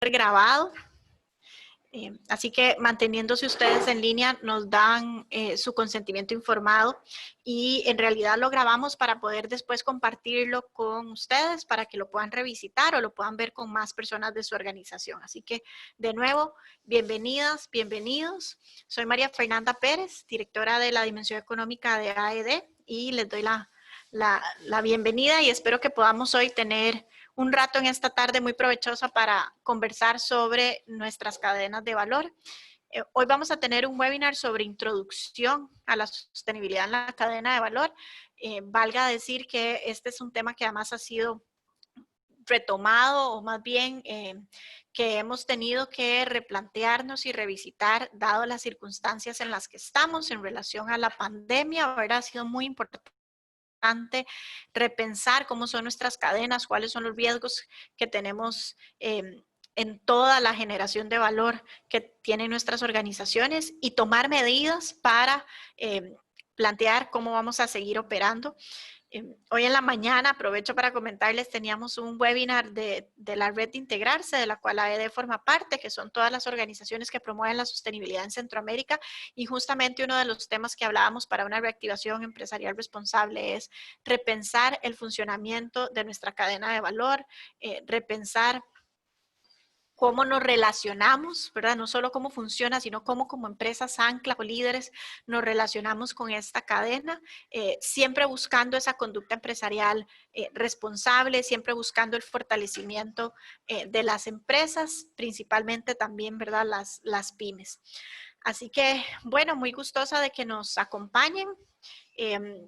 grabado. Así que manteniéndose ustedes en línea nos dan su consentimiento informado y en realidad lo grabamos para poder después compartirlo con ustedes para que lo puedan revisitar o lo puedan ver con más personas de su organización. Así que de nuevo, bienvenidas, bienvenidos. Soy María Fernanda Pérez, directora de la Dimensión Económica de AED y les doy la bienvenida y espero que podamos hoy tener un rato en esta tarde muy provechosa para conversar sobre nuestras cadenas de valor. Hoy vamos a tener un webinar sobre introducción a la sostenibilidad en la cadena de valor. Valga decir que este es un tema que además ha sido retomado o más bien que hemos tenido que replantearnos y revisitar dado las circunstancias en las que estamos en relación a la pandemia. ¿Verdad? Ha sido muy importante repensar cómo son nuestras cadenas, cuáles son los riesgos que tenemos en toda la generación de valor que tienen nuestras organizaciones y tomar medidas para plantear cómo vamos a seguir operando. Hoy en la mañana, aprovecho para comentarles, teníamos un webinar de la red de integrarse, de la cual AED forma parte, que son todas las organizaciones que promueven la sostenibilidad en Centroamérica, y justamente uno de los temas que hablábamos para una reactivación empresarial responsable es repensar el funcionamiento de nuestra cadena de valor, repensar cómo nos relacionamos, ¿verdad? No solo cómo funciona, sino cómo como empresas ancla o líderes nos relacionamos con esta cadena, siempre buscando esa conducta empresarial responsable, siempre buscando el fortalecimiento de las empresas, principalmente también, ¿verdad? Las pymes. Así que, bueno, muy gustosa de que nos acompañen.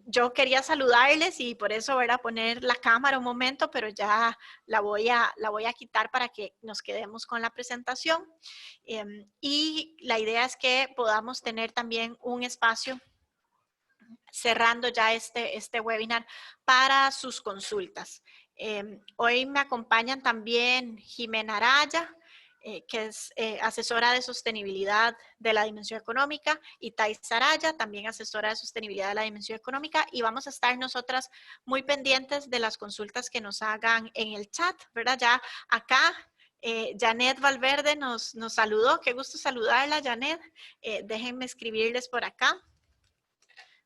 Yo quería saludarles y por eso voy a poner la cámara un momento, pero ya la voy a quitar para que nos quedemos con la presentación. Y la idea es que podamos tener también un espacio cerrando ya este webinar para sus consultas. Hoy me acompañan también Jimena Araya, que es asesora de sostenibilidad de la Dimensión Económica, y Thais Araya, también asesora de sostenibilidad de la Dimensión Económica, y vamos a estar nosotras muy pendientes de las consultas que nos hagan en el chat, ¿verdad? Ya acá Janet Valverde nos saludó, qué gusto saludarla, Janet. Déjenme escribirles por acá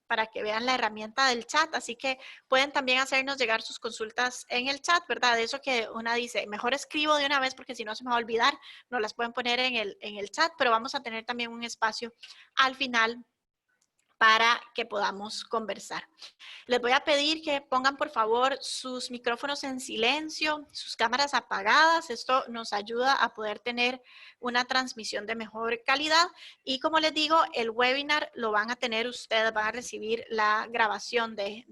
para que vean la herramienta del chat, así que pueden también hacernos llegar sus consultas en el chat, ¿verdad? De eso que una dice, mejor escribo de una vez porque si no se me va a olvidar, nos las pueden poner en el chat, pero vamos a tener también un espacio al final para que podamos conversar. Les voy a pedir que pongan por favor sus micrófonos en silencio, sus cámaras apagadas. Esto nos ayuda a poder tener una transmisión de mejor calidad. Y como les digo, el webinar lo van a tener ustedes, van a recibir la grabación de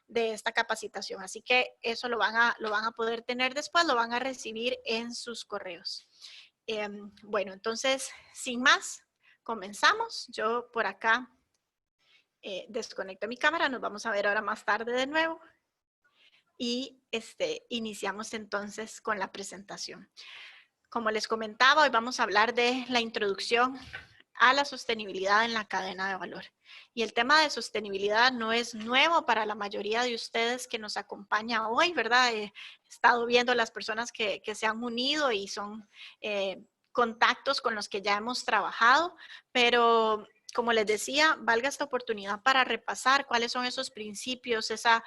esta capacitación. Así que eso lo van a poder tener después, lo van a recibir en sus correos. Bueno, entonces, sin más, comenzamos. Yo por acá desconecto mi cámara, nos vamos a ver ahora más tarde de nuevo y iniciamos entonces con la presentación. Como les comentaba, hoy vamos a hablar de la introducción a la sostenibilidad en la cadena de valor. Y el tema de sostenibilidad no es nuevo para la mayoría de ustedes que nos acompaña hoy, ¿verdad? He estado viendo las personas que se han unido y son contactos con los que ya hemos trabajado, pero como les decía, valga esta oportunidad para repasar cuáles son esos principios, esa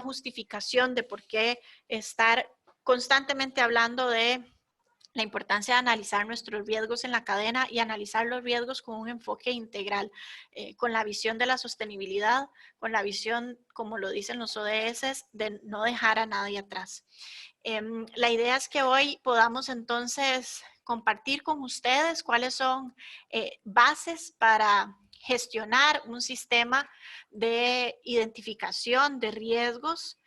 justificación de por qué estar constantemente hablando de la importancia de analizar nuestros riesgos en la cadena y analizar los riesgos con un enfoque integral, con la visión de la sostenibilidad, con la visión, como lo dicen los ODS, de no dejar a nadie atrás. La idea es que hoy podamos entonces compartir con ustedes cuáles son bases para gestionar un sistema de identificación de riesgos,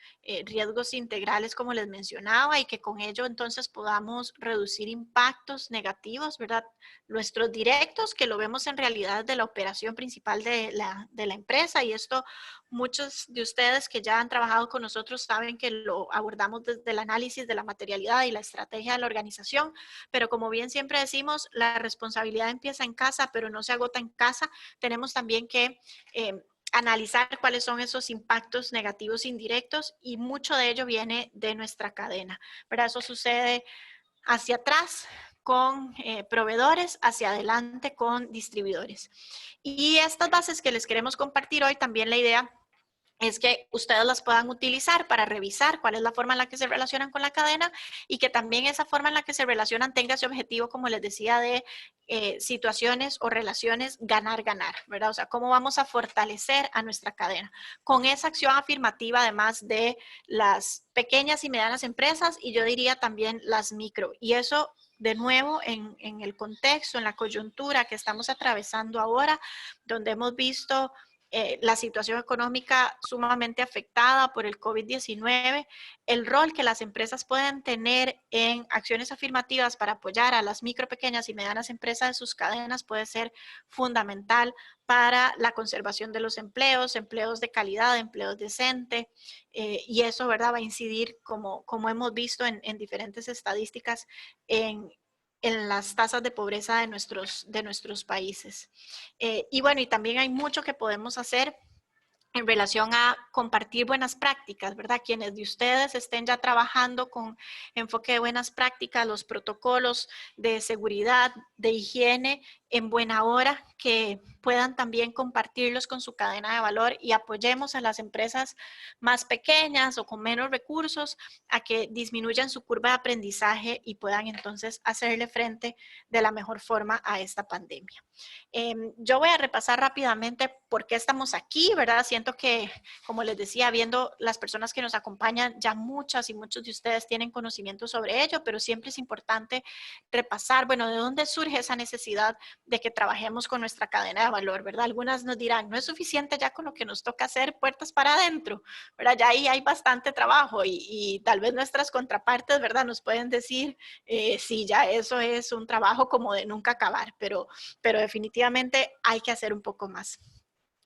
riesgos integrales como les mencionaba, y que con ello entonces podamos reducir impactos negativos, ¿verdad? Nuestros directos, que lo vemos en realidad de la operación principal de la empresa, y esto muchos de ustedes que ya han trabajado con nosotros saben que lo abordamos desde el análisis de la materialidad y la estrategia de la organización, pero como bien siempre decimos, la responsabilidad empieza en casa, pero no se agota en casa. Tenemos también que analizar cuáles son esos impactos negativos indirectos y mucho de ello viene de nuestra cadena, ¿verdad? Eso sucede hacia atrás con proveedores, hacia adelante con distribuidores. Y estas bases que les queremos compartir hoy, también la idea es que ustedes las puedan utilizar para revisar cuál es la forma en la que se relacionan con la cadena y que también esa forma en la que se relacionan tenga ese objetivo, como les decía, de situaciones o relaciones ganar-ganar, ¿verdad? O sea, cómo vamos a fortalecer a nuestra cadena con esa acción afirmativa, además de las pequeñas y medianas empresas, y yo diría también las micro. Y eso, de nuevo, en el contexto, en la coyuntura que estamos atravesando ahora, donde hemos visto la situación económica sumamente afectada por el COVID-19, el rol que las empresas pueden tener en acciones afirmativas para apoyar a las micro, pequeñas y medianas empresas de sus cadenas puede ser fundamental para la conservación de los empleos, empleos de calidad, empleos decentes, y eso, ¿verdad?, va a incidir, como hemos visto en diferentes estadísticas, en las tasas de pobreza de nuestros países. Y bueno, y también hay mucho que podemos hacer en relación a compartir buenas prácticas, ¿verdad? Quienes de ustedes estén ya trabajando con enfoque de buenas prácticas, los protocolos de seguridad, de higiene, en buena hora, que puedan también compartirlos con su cadena de valor y apoyemos a las empresas más pequeñas o con menos recursos a que disminuyan su curva de aprendizaje y puedan entonces hacerle frente de la mejor forma a esta pandemia. Yo voy a repasar rápidamente por qué estamos aquí, ¿verdad? Siento que, como les decía, viendo las personas que nos acompañan, ya muchas y muchos de ustedes tienen conocimiento sobre ello, pero siempre es importante repasar, bueno, ¿de dónde surge esa necesidad de que trabajemos con nuestra cadena de valor, ¿verdad? Algunas nos dirán, no es suficiente ya con lo que nos toca hacer puertas para adentro, ¿verdad? Ya ahí hay bastante trabajo y tal vez nuestras contrapartes, ¿verdad? Nos pueden decir, sí, ya eso es un trabajo como de nunca acabar, pero definitivamente hay que hacer un poco más.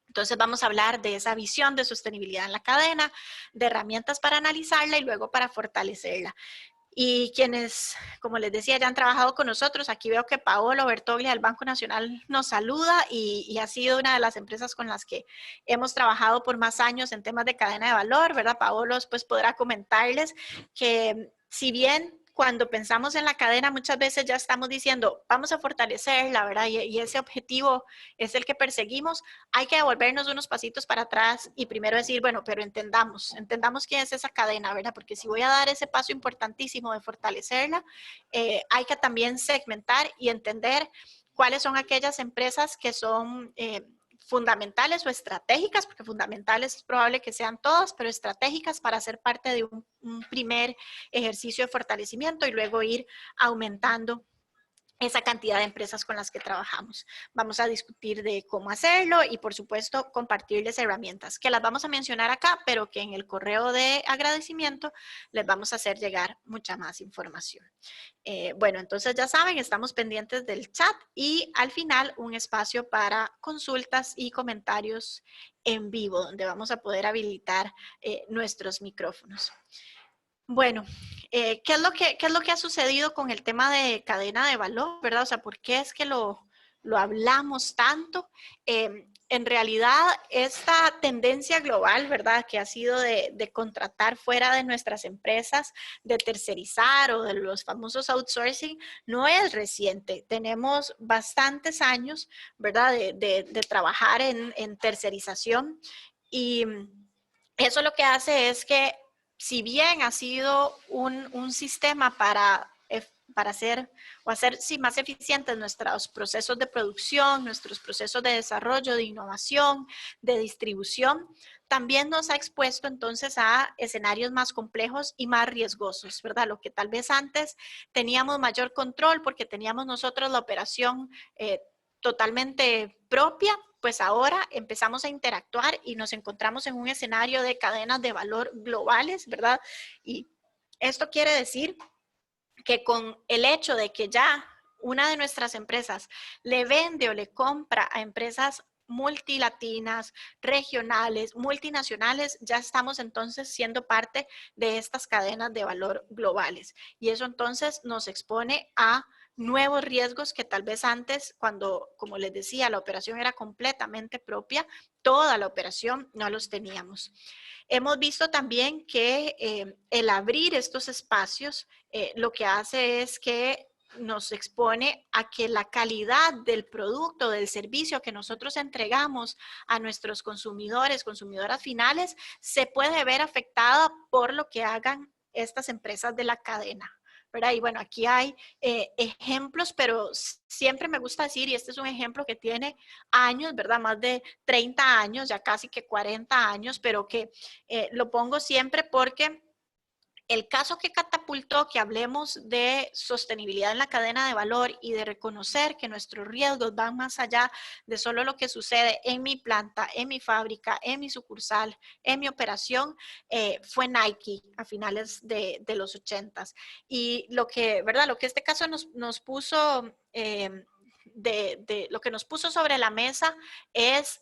Entonces vamos a hablar de esa visión de sostenibilidad en la cadena, de herramientas para analizarla y luego para fortalecerla. Y quienes, como les decía, ya han trabajado con nosotros, aquí veo que Paolo Bertoglia del Banco Nacional nos saluda y ha sido una de las empresas con las que hemos trabajado por más años en temas de cadena de valor, ¿verdad? Paolo después podrá comentarles que si bien cuando pensamos en la cadena muchas veces ya estamos diciendo vamos a fortalecerla, ¿verdad? Y ese objetivo es el que perseguimos, hay que devolvernos unos pasitos para atrás y primero decir, bueno, pero entendamos quién es esa cadena, ¿verdad? Porque si voy a dar ese paso importantísimo de fortalecerla, hay que también segmentar y entender cuáles son aquellas empresas que son fundamentales o estratégicas, porque fundamentales es probable que sean todas, pero estratégicas para ser parte de un primer ejercicio de fortalecimiento y luego ir aumentando esa cantidad de empresas con las que trabajamos. Vamos a discutir de cómo hacerlo y, por supuesto, compartirles herramientas que las vamos a mencionar acá, pero que en el correo de agradecimiento les vamos a hacer llegar mucha más información. Bueno, entonces ya saben, estamos pendientes del chat y al final un espacio para consultas y comentarios en vivo, donde vamos a poder habilitar nuestros micrófonos. Bueno, ¿qué es lo que ha sucedido con el tema de cadena de valor, verdad? O sea, ¿por qué es que lo hablamos tanto? En realidad, esta tendencia global, ¿verdad? Que ha sido de contratar fuera de nuestras empresas, de tercerizar o de los famosos outsourcing, no es reciente. Tenemos bastantes años, ¿verdad? De trabajar en tercerización y eso lo que hace es que si bien ha sido un sistema para hacer sí, más eficientes nuestros procesos de producción, nuestros procesos de desarrollo, de innovación, de distribución, también nos ha expuesto entonces a escenarios más complejos y más riesgosos, ¿verdad? Lo que tal vez antes teníamos mayor control porque teníamos nosotros la operación totalmente propia, pues ahora empezamos a interactuar y nos encontramos en un escenario de cadenas de valor globales, ¿verdad? Y esto quiere decir que con el hecho de que ya una de nuestras empresas le vende o le compra a empresas multilatinas, regionales, multinacionales, ya estamos entonces siendo parte de estas cadenas de valor globales. Y eso entonces nos expone a nuevos riesgos que tal vez antes, cuando, como les decía, la operación era completamente propia, toda la operación no los teníamos. Hemos visto también que el abrir estos espacios lo que hace es que nos expone a que la calidad del producto, del servicio que nosotros entregamos a nuestros consumidores, consumidoras finales, se puede ver afectada por lo que hagan estas empresas de la cadena, ¿verdad? Y bueno, aquí hay ejemplos, pero siempre me gusta decir, y este es un ejemplo que tiene años, ¿verdad? Más de 30 años, ya casi que 40 años, pero que lo pongo siempre porque el caso que catapultó que hablemos de sostenibilidad en la cadena de valor y de reconocer que nuestros riesgos van más allá de solo lo que sucede en mi planta, en mi fábrica, en mi sucursal, en mi operación, fue Nike a finales de los 80s. Y lo que, ¿verdad? Lo que este caso nos puso, lo que nos puso sobre la mesa es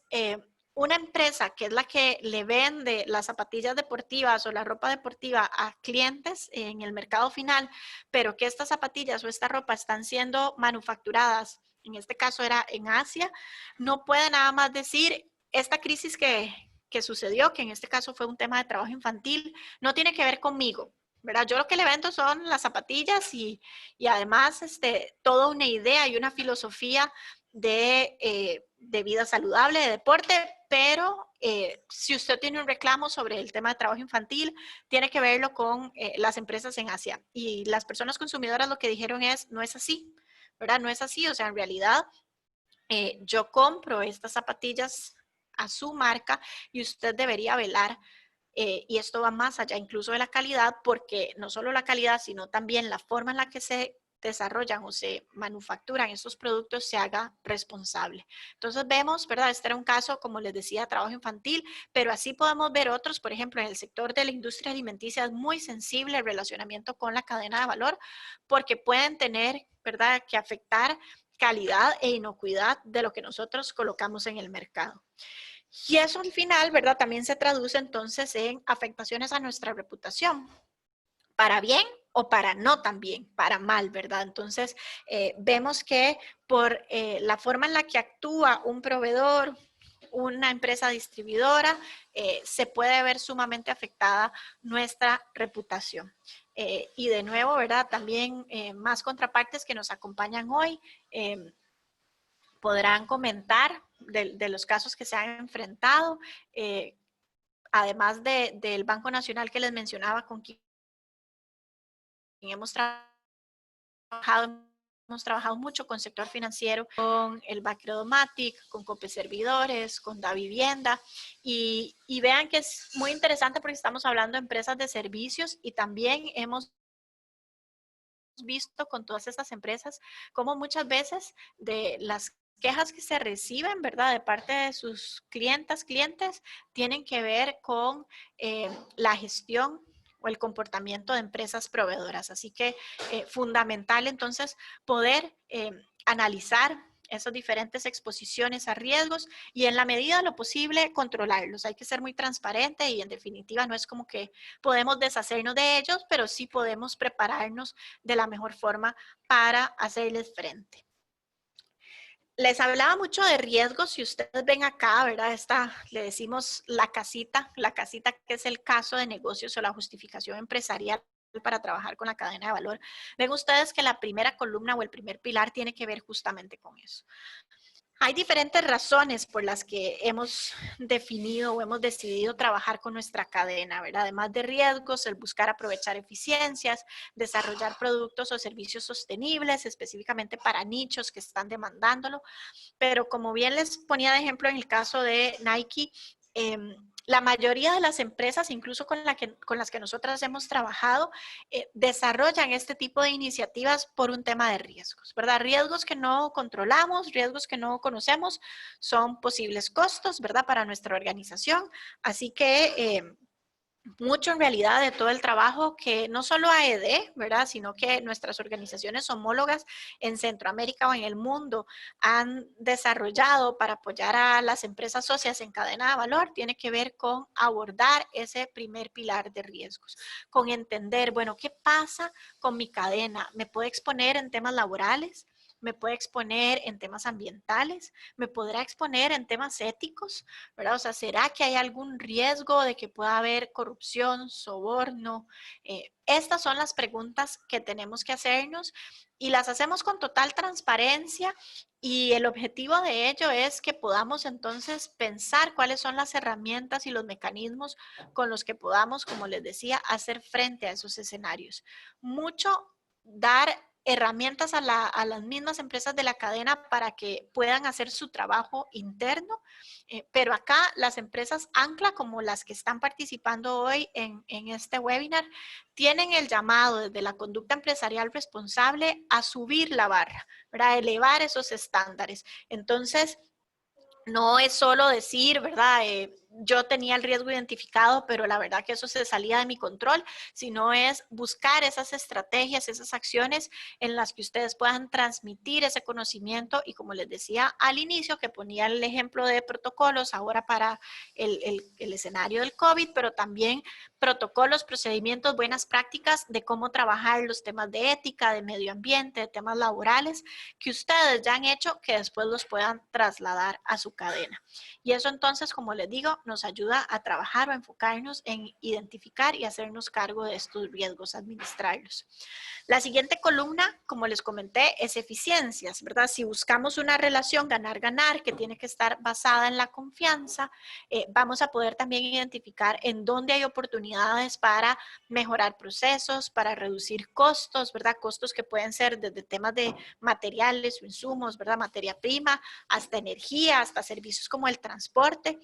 una empresa que es la que le vende las zapatillas deportivas o la ropa deportiva a clientes en el mercado final, pero que estas zapatillas o esta ropa están siendo manufacturadas, en este caso era en Asia, no puede nada más decir, esta crisis que sucedió, que en este caso fue un tema de trabajo infantil, no tiene que ver conmigo, ¿verdad? Yo lo que le vendo son las zapatillas y además toda una idea y una filosofía de vida saludable, de deporte, pero si usted tiene un reclamo sobre el tema de trabajo infantil, tiene que verlo con las empresas en Asia. Y las personas consumidoras lo que dijeron es, no es así, ¿verdad? No es así, o sea, en realidad yo compro estas zapatillas a su marca y usted debería velar y esto va más allá incluso de la calidad, porque no solo la calidad, sino también la forma en la que se desarrollan o se manufacturan estos productos se haga responsable. Entonces vemos, ¿verdad? Este era un caso, como les decía, de trabajo infantil, pero así podemos ver otros, por ejemplo, en el sector de la industria alimenticia es muy sensible el relacionamiento con la cadena de valor, porque pueden tener, ¿verdad?, que afectar calidad e inocuidad de lo que nosotros colocamos en el mercado. Y eso al final, ¿verdad? También se traduce entonces en afectaciones a nuestra reputación, para bien o para no también, para mal, ¿verdad? Entonces, vemos que por la forma en la que actúa un proveedor, una empresa distribuidora, se puede ver sumamente afectada nuestra reputación. Y de nuevo, ¿verdad? También más contrapartes que nos acompañan hoy podrán comentar de los casos que se han enfrentado, además del Banco Nacional que les mencionaba, con quien hemos trabajado mucho con sector financiero, con el Bacredomatic, con Cope Servidores, con Davivienda, y vean que es muy interesante porque estamos hablando de empresas de servicios y también hemos visto con todas estas empresas como muchas veces de las quejas que se reciben, ¿verdad?, de parte de sus clientes, tienen que ver con la gestión o el comportamiento de empresas proveedoras. Así que fundamental entonces poder analizar esas diferentes exposiciones a riesgos y en la medida de lo posible controlarlos. Hay que ser muy transparente y en definitiva no es como que podemos deshacernos de ellos, pero sí podemos prepararnos de la mejor forma para hacerles frente. Les hablaba mucho de riesgos, si ustedes ven acá, ¿verdad? Le decimos la casita que es el caso de negocios o la justificación empresarial para trabajar con la cadena de valor. Ven ustedes que la primera columna o el primer pilar tiene que ver justamente con eso. Hay diferentes razones por las que hemos definido o hemos decidido trabajar con nuestra cadena, ¿verdad? Además de riesgos, el buscar aprovechar eficiencias, desarrollar productos o servicios sostenibles, específicamente para nichos que están demandándolo. Pero como bien les ponía de ejemplo en el caso de Nike, la mayoría de las empresas, incluso con las que nosotras hemos trabajado, desarrollan este tipo de iniciativas por un tema de riesgos, ¿verdad? Riesgos que no controlamos, riesgos que no conocemos, son posibles costos, ¿verdad?, para nuestra organización. Así que mucho en realidad de todo el trabajo que no solo AED, ¿verdad? Sino que nuestras organizaciones homólogas en Centroamérica o en el mundo han desarrollado para apoyar a las empresas socias en cadena de valor, tiene que ver con abordar ese primer pilar de riesgos, con entender, bueno, ¿qué pasa con mi cadena? ¿Me puede exponer en temas laborales? ¿Me puede exponer en temas ambientales? ¿Me podrá exponer en temas éticos? ¿Verdad? O sea, ¿será que hay algún riesgo de que pueda haber corrupción, soborno? Estas son las preguntas que tenemos que hacernos y las hacemos con total transparencia y el objetivo de ello es que podamos entonces pensar cuáles son las herramientas y los mecanismos con los que podamos, como les decía, hacer frente a esos escenarios. Mucho dar herramientas a las mismas empresas de la cadena para que puedan hacer su trabajo interno, pero acá las empresas ancla, como las que están participando hoy en este webinar, tienen el llamado desde la conducta empresarial responsable a subir la barra, para elevar esos estándares. Entonces, no es solo decir, ¿verdad? Yo tenía el riesgo identificado, pero la verdad que eso se salía de mi control, sino es buscar esas estrategias, esas acciones en las que ustedes puedan transmitir ese conocimiento y como les decía al inicio, que ponía el ejemplo de protocolos ahora para el escenario del COVID, pero también protocolos, procedimientos, buenas prácticas de cómo trabajar los temas de ética, de medio ambiente, de temas laborales, que ustedes ya han hecho, que después los puedan trasladar a su cadena. Y eso entonces, como les digo, nos ayuda a trabajar o a enfocarnos en identificar y hacernos cargo de estos riesgos, administrarlos. La siguiente columna, como les comenté, es eficiencias, ¿verdad? Si buscamos una relación ganar-ganar que tiene que estar basada en la confianza, vamos a poder también identificar en dónde hay oportunidades para mejorar procesos, para reducir costos, ¿verdad? Costos que pueden ser desde temas de materiales o insumos, ¿verdad? Materia prima, hasta energía, hasta servicios como el transporte.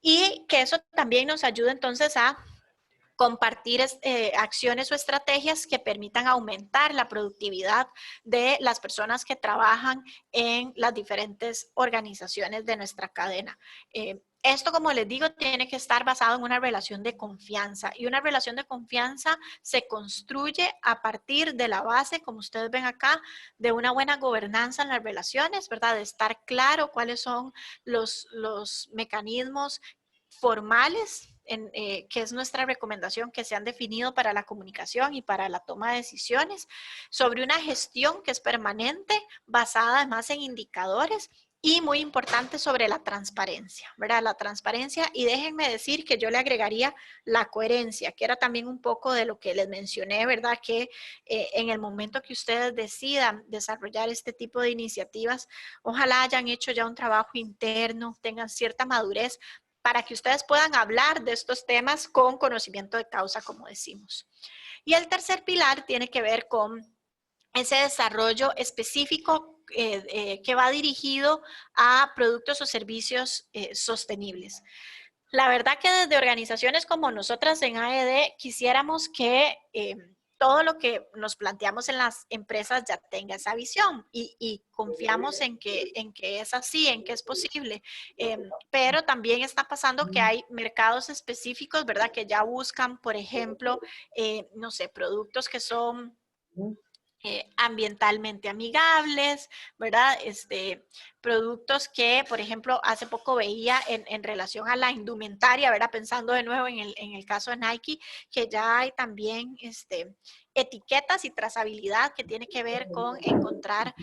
Y que eso también nos ayuda entonces a compartir acciones o estrategias que permitan aumentar la productividad de las personas que trabajan en las diferentes organizaciones de nuestra cadena. Esto, como les digo, tiene que estar basado en una relación de confianza y una relación de confianza se construye a partir de la base, como ustedes ven acá, de una buena gobernanza en las relaciones, ¿verdad? De estar claro cuáles son los mecanismos formales, que es nuestra recomendación, que se han definido para la comunicación y para la toma de decisiones, sobre una gestión que es permanente, basada además en indicadores y muy importante sobre la transparencia, ¿verdad? La transparencia y déjenme decir que yo le agregaría la coherencia, que era también un poco de lo que les mencioné, ¿verdad? Que en el momento que ustedes decidan desarrollar este tipo de iniciativas, ojalá hayan hecho ya un trabajo interno, tengan cierta madurez para que ustedes puedan hablar de estos temas con conocimiento de causa, como decimos. Y el tercer pilar tiene que ver con ese desarrollo específico que va dirigido a productos o servicios sostenibles. La verdad que desde organizaciones como nosotras en AED quisiéramos que todo lo que nos planteamos en las empresas ya tenga esa visión y confiamos en que es así, en que es posible. Pero también está pasando que hay mercados específicos, ¿verdad? Que ya buscan, por ejemplo, no sé, productos que son ambientalmente amigables, ¿verdad? Productos que, por ejemplo, hace poco veía en relación a la indumentaria, ¿verdad? Pensando de nuevo en el caso de Nike, que ya hay también etiquetas y trazabilidad que tiene que ver con encontrar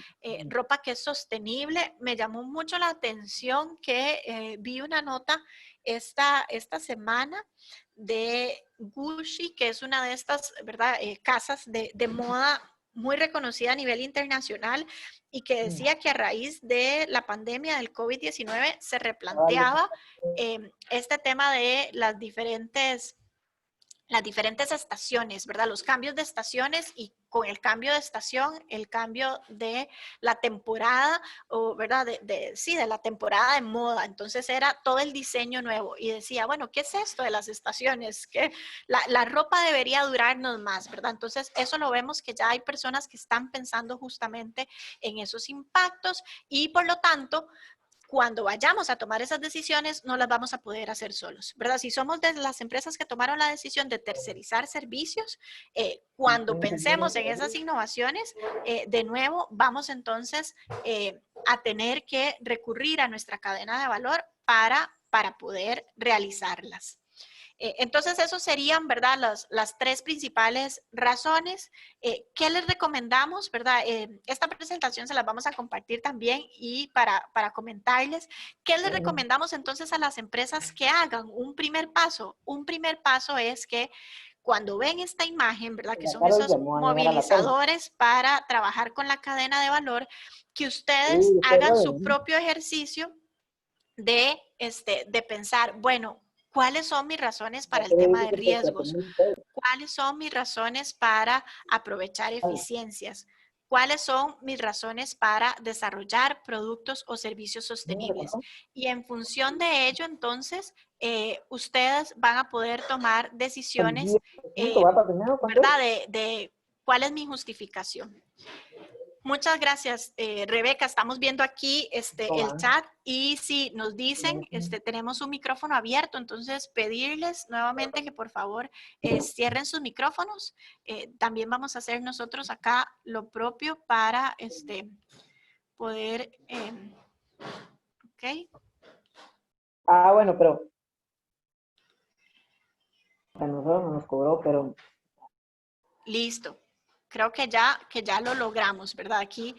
ropa que es sostenible. Me llamó mucho la atención que vi una nota esta semana de Gucci, que es una de estas, ¿verdad? Casas de moda muy reconocida a nivel internacional y que decía que a raíz de la pandemia del COVID-19 se replanteaba este tema de las diferentes estaciones, ¿verdad? Los cambios de estaciones y con el cambio de estación, el cambio de la temporada, o, ¿verdad? Sí, de la temporada de moda. Entonces era todo el diseño nuevo y decía, bueno, ¿qué es esto de las estaciones? Que la ropa debería durarnos más, ¿verdad? Entonces eso lo vemos que ya hay personas que están pensando justamente en esos impactos y por lo tanto cuando vayamos a tomar esas decisiones, no las vamos a poder hacer solos, ¿verdad? Si somos de las empresas que tomaron la decisión de tercerizar servicios, cuando pensemos en esas innovaciones, de nuevo, vamos entonces a tener que recurrir a nuestra cadena de valor para poder realizarlas. Entonces, esos serían, ¿verdad? Las tres principales razones. ¿Qué les recomendamos, verdad? Esta presentación se las vamos a compartir también y para comentarles, ¿qué les recomendamos entonces a las empresas que hagan? Un primer paso. Un primer paso es que cuando ven esta imagen, ¿verdad? Que son esos movilizadores para trabajar con la cadena de valor, que ustedes hagan su propio ejercicio de pensar, bueno, ¿cuáles son mis razones para el tema de riesgos? ¿Cuáles son mis razones para aprovechar eficiencias? ¿Cuáles son mis razones para desarrollar productos o servicios sostenibles? Y en función de ello, entonces, ustedes van a poder tomar decisiones, ¿verdad? De cuál es mi justificación. Muchas gracias, Rebeca. Estamos viendo aquí el chat y si nos dicen, tenemos un micrófono abierto, entonces pedirles nuevamente que por favor cierren sus micrófonos. También vamos a hacer nosotros acá lo propio para poder, ok. Bueno, pero a nosotros no nos cobró, pero... Listo. Creo que ya lo logramos, ¿verdad? Aquí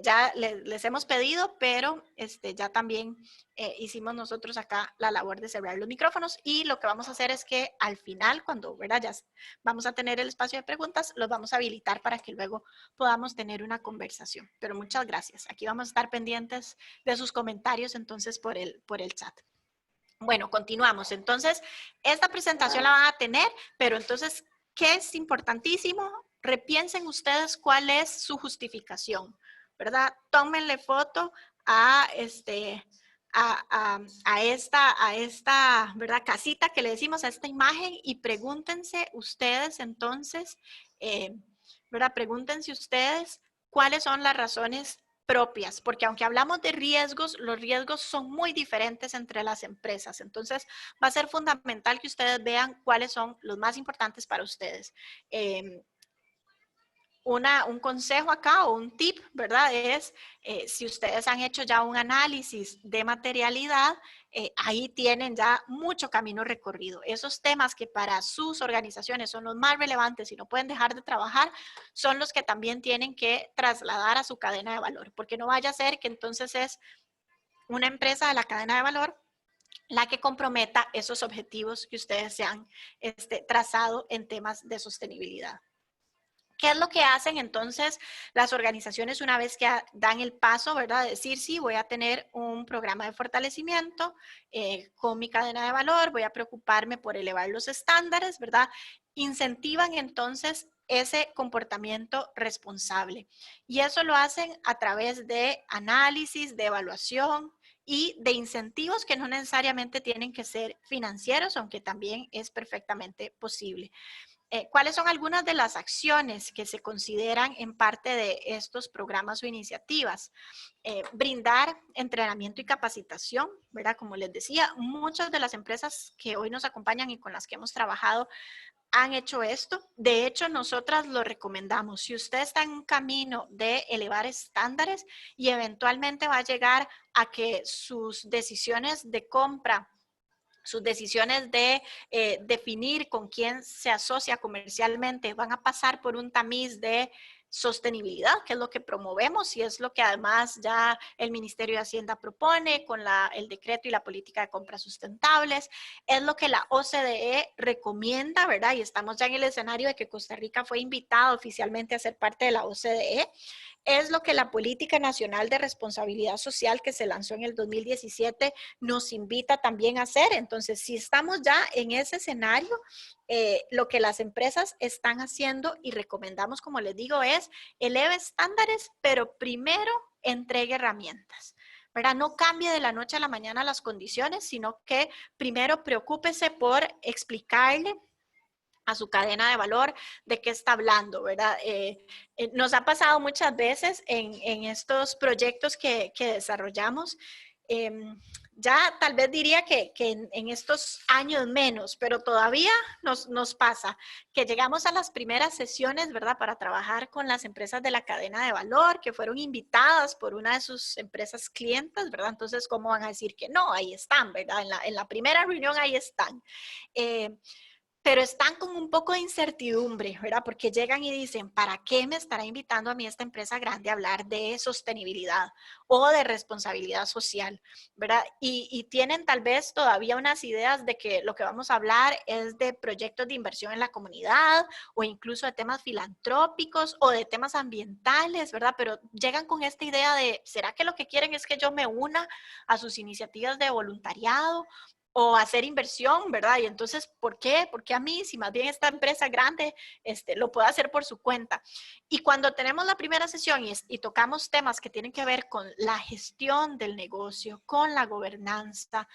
ya les hemos pedido, pero ya también hicimos nosotros acá la labor de cerrar los micrófonos y lo que vamos a hacer es que al final, cuando, ¿verdad? Ya vamos a tener el espacio de preguntas, los vamos a habilitar para que luego podamos tener una conversación. Pero muchas gracias. Aquí vamos a estar pendientes de sus comentarios entonces por el chat. Bueno, continuamos. Entonces, esta presentación la van a tener, pero entonces, ¿qué es importantísimo? Repiensen ustedes cuál es su justificación, ¿verdad? Tómenle foto a esta, ¿verdad? Casita que le decimos, a esta imagen y pregúntense ustedes entonces, ¿verdad? Pregúntense ustedes cuáles son las razones propias, porque aunque hablamos de riesgos, los riesgos son muy diferentes entre las empresas. Entonces, va a ser fundamental que ustedes vean cuáles son los más importantes para ustedes. Un consejo acá o un tip, ¿verdad? Es si ustedes han hecho ya un análisis de materialidad, ahí tienen ya mucho camino recorrido. Esos temas que para sus organizaciones son los más relevantes y no pueden dejar de trabajar, son los que también tienen que trasladar a su cadena de valor, porque no vaya a ser que entonces es una empresa de la cadena de valor la que comprometa esos objetivos que ustedes se han trazado en temas de sostenibilidad. ¿Qué es lo que hacen entonces las organizaciones una vez que dan el paso, ¿verdad? De decir, sí, voy a tener un programa de fortalecimiento con mi cadena de valor, voy a preocuparme por elevar los estándares, ¿verdad? Incentivan entonces ese comportamiento responsable. Y eso lo hacen a través de análisis, de evaluación y de incentivos que no necesariamente tienen que ser financieros, aunque también es perfectamente posible. ¿Cuáles son algunas de las acciones que se consideran en parte de estos programas o iniciativas? Brindar entrenamiento y capacitación, ¿verdad? Como les decía, muchas de las empresas que hoy nos acompañan y con las que hemos trabajado han hecho esto. De hecho, nosotras lo recomendamos. Si usted está en un camino de elevar estándares y eventualmente va a llegar a que sus decisiones de compra, sus decisiones de definir con quién se asocia comercialmente van a pasar por un tamiz de sostenibilidad, que es lo que promovemos y es lo que además ya el Ministerio de Hacienda propone con el decreto y la política de compras sustentables, es lo que la OCDE recomienda, ¿verdad? Y estamos ya en el escenario de que Costa Rica fue invitada oficialmente a ser parte de la OCDE. Es lo que la Política Nacional de Responsabilidad Social que se lanzó en el 2017 nos invita también a hacer. Entonces, si estamos ya en ese escenario, lo que las empresas están haciendo y recomendamos, como les digo, es eleve estándares, pero primero entregue herramientas, ¿verdad? No cambie de la noche a la mañana las condiciones, sino que primero preocúpese por explicarle a su cadena de valor de qué está hablando, ¿verdad? Nos ha pasado muchas veces en estos proyectos que desarrollamos ya tal vez diría que en estos años menos, pero todavía nos pasa que llegamos a las primeras sesiones, ¿verdad? Para trabajar con las empresas de la cadena de valor que fueron invitadas por una de sus empresas clientes, ¿verdad? Entonces, ¿cómo van a decir que no? Ahí están, ¿verdad? En la primera reunión ahí están. Eh, pero están con un poco de incertidumbre, ¿verdad? Porque llegan y dicen, ¿para qué me estará invitando a mí esta empresa grande a hablar de sostenibilidad o de responsabilidad social, ¿verdad? Y tienen tal vez todavía unas ideas de que lo que vamos a hablar es de proyectos de inversión en la comunidad o incluso de temas filantrópicos o de temas ambientales, ¿verdad? Pero llegan con esta idea de, ¿será que lo que quieren es que yo me una a sus iniciativas de voluntariado o hacer inversión, ¿verdad? Y entonces, ¿por qué? Porque a mí, si más bien esta empresa grande lo puede hacer por su cuenta. Y cuando tenemos la primera sesión y tocamos temas que tienen que ver con la gestión del negocio, con la gobernanza,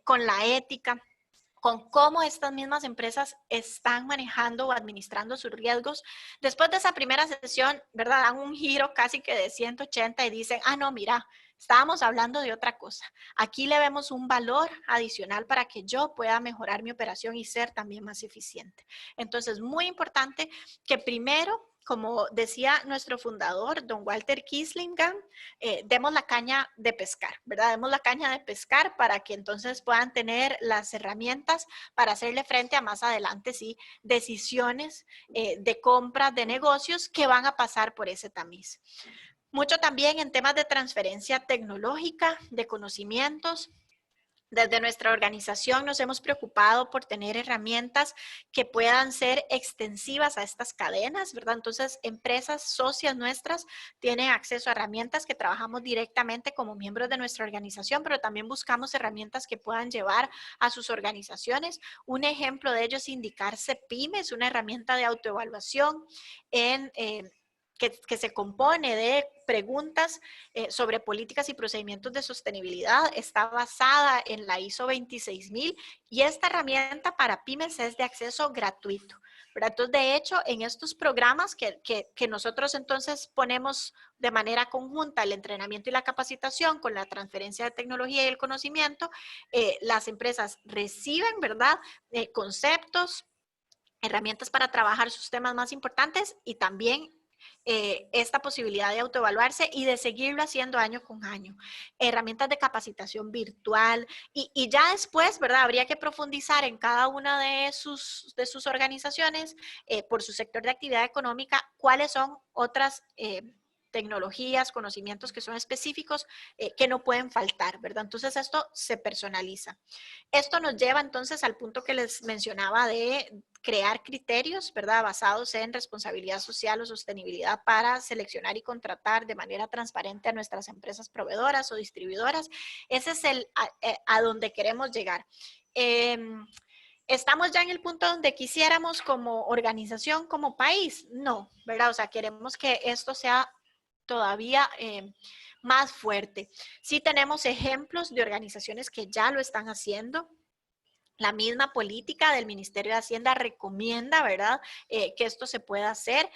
con la ética, con cómo estas mismas empresas están manejando o administrando sus riesgos. Después de esa primera sesión, ¿verdad? Dan un giro casi que de 180 y dicen, ah, no, mira, estábamos hablando de otra cosa. Aquí le vemos un valor adicional para que yo pueda mejorar mi operación y ser también más eficiente. Entonces, muy importante que primero, como decía nuestro fundador, don Walter Kieslingham, demos la caña de pescar, ¿verdad? Demos la caña de pescar para que entonces puedan tener las herramientas para hacerle frente a más adelante, sí, decisiones de compras de negocios que van a pasar por ese tamiz. Mucho también en temas de transferencia tecnológica, de conocimientos. Desde nuestra organización nos hemos preocupado por tener herramientas que puedan ser extensivas a estas cadenas, ¿verdad? Entonces, empresas socias nuestras tienen acceso a herramientas que trabajamos directamente como miembros de nuestra organización, pero también buscamos herramientas que puedan llevar a sus organizaciones. Un ejemplo de ello es Indicarse Pymes, una herramienta de autoevaluación en que se compone de preguntas sobre políticas y procedimientos de sostenibilidad. Está basada en la ISO 26000 y esta herramienta para pymes es de acceso gratuito, ¿verdad? Entonces, de hecho, en estos programas que nosotros entonces ponemos de manera conjunta el entrenamiento y la capacitación con la transferencia de tecnología y el conocimiento, las empresas reciben, ¿verdad? Conceptos, herramientas para trabajar sus temas más importantes y también esta posibilidad de autoevaluarse y de seguirlo haciendo año con año. Herramientas de capacitación virtual y ya después, ¿verdad? Habría que profundizar en cada una de sus organizaciones por su sector de actividad económica, cuáles son otras tecnologías, conocimientos que son específicos que no pueden faltar, ¿verdad? Entonces esto se personaliza. Esto nos lleva entonces al punto que les mencionaba de crear criterios, ¿verdad? Basados en responsabilidad social o sostenibilidad para seleccionar y contratar de manera transparente a nuestras empresas proveedoras o distribuidoras. Ese es a donde queremos llegar. ¿Estamos ya en el punto donde quisiéramos como organización, como país? No, ¿verdad? O sea, queremos que esto sea todavía más fuerte. Sí tenemos ejemplos de organizaciones que ya lo están haciendo. La misma política del Ministerio de Hacienda recomienda, ¿verdad?, que esto se pueda hacer.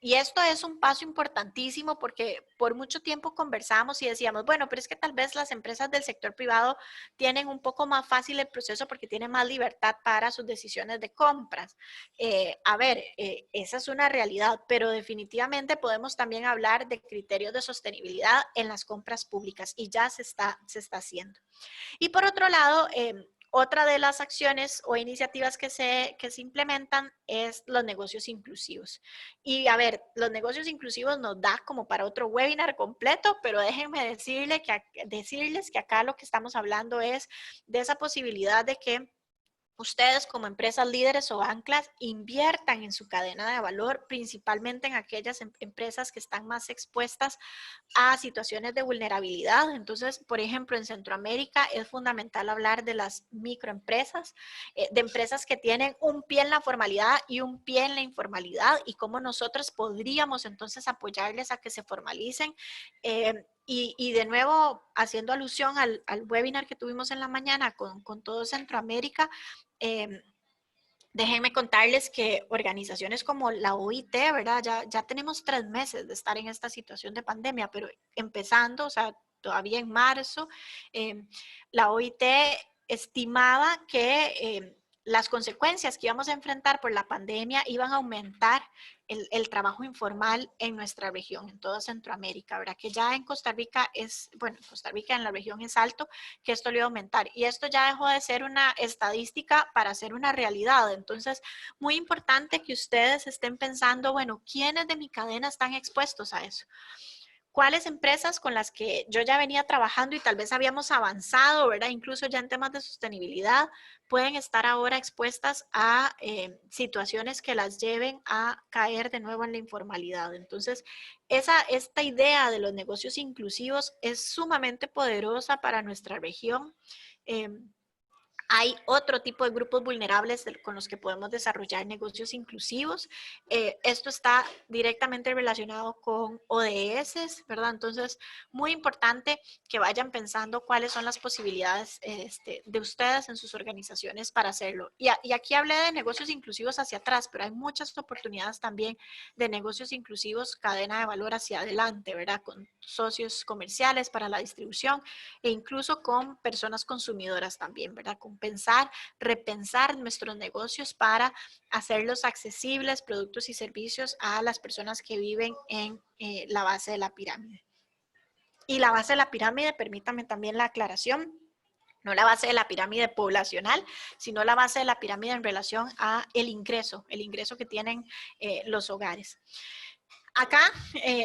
Y esto es un paso importantísimo porque por mucho tiempo conversamos y decíamos, bueno, pero es que tal vez las empresas del sector privado tienen un poco más fácil el proceso porque tienen más libertad para sus decisiones de compras. Esa es una realidad, pero definitivamente podemos también hablar de criterios de sostenibilidad en las compras públicas y ya se está haciendo. Y por otro lado, otra de las acciones o iniciativas que se implementan es los negocios inclusivos. Y a ver, los negocios inclusivos nos da como para otro webinar completo, pero déjenme decirles que acá lo que estamos hablando es de esa posibilidad de que ustedes como empresas líderes o anclas inviertan en su cadena de valor, principalmente en aquellas empresas que están más expuestas a situaciones de vulnerabilidad. Entonces, por ejemplo, en Centroamérica es fundamental hablar de las microempresas, de empresas que tienen un pie en la formalidad y un pie en la informalidad y cómo nosotros podríamos entonces apoyarles a que se formalicen. Y de nuevo, haciendo alusión al webinar que tuvimos en la mañana con todo Centroamérica, eh, déjenme contarles que organizaciones como la OIT, ¿verdad? Ya tenemos 3 meses de estar en esta situación de pandemia, pero empezando, o sea, todavía en marzo, la OIT estimaba que las consecuencias que íbamos a enfrentar por la pandemia iban a aumentar el trabajo informal en nuestra región, en toda Centroamérica, ¿verdad? Que ya en Costa Rica Costa Rica en la región es alto, que esto le iba a aumentar. Y esto ya dejó de ser una estadística para ser una realidad. Entonces, muy importante que ustedes estén pensando, bueno, ¿quiénes de mi cadena están expuestos a eso? ¿Cuáles empresas con las que yo ya venía trabajando y tal vez habíamos avanzado, ¿verdad? Incluso ya en temas de sostenibilidad, pueden estar ahora expuestas a situaciones que las lleven a caer de nuevo en la informalidad. Entonces, esta idea de los negocios inclusivos es sumamente poderosa para nuestra región. Hay otro tipo de grupos vulnerables con los que podemos desarrollar negocios inclusivos. Esto está directamente relacionado con ODS, ¿verdad? Entonces, muy importante que vayan pensando cuáles son las posibilidades de ustedes en sus organizaciones para hacerlo. Y aquí hablé de negocios inclusivos hacia atrás, pero hay muchas oportunidades también de negocios inclusivos, cadena de valor hacia adelante, ¿verdad? Con socios comerciales para la distribución e incluso con personas consumidoras también, ¿verdad? Con pensar, repensar nuestros negocios para hacerlos accesibles, productos y servicios a las personas que viven en la base de la pirámide. Y la base de la pirámide, permítame también la aclaración, no la base de la pirámide poblacional, sino la base de la pirámide en relación a el ingreso que tienen los hogares. Acá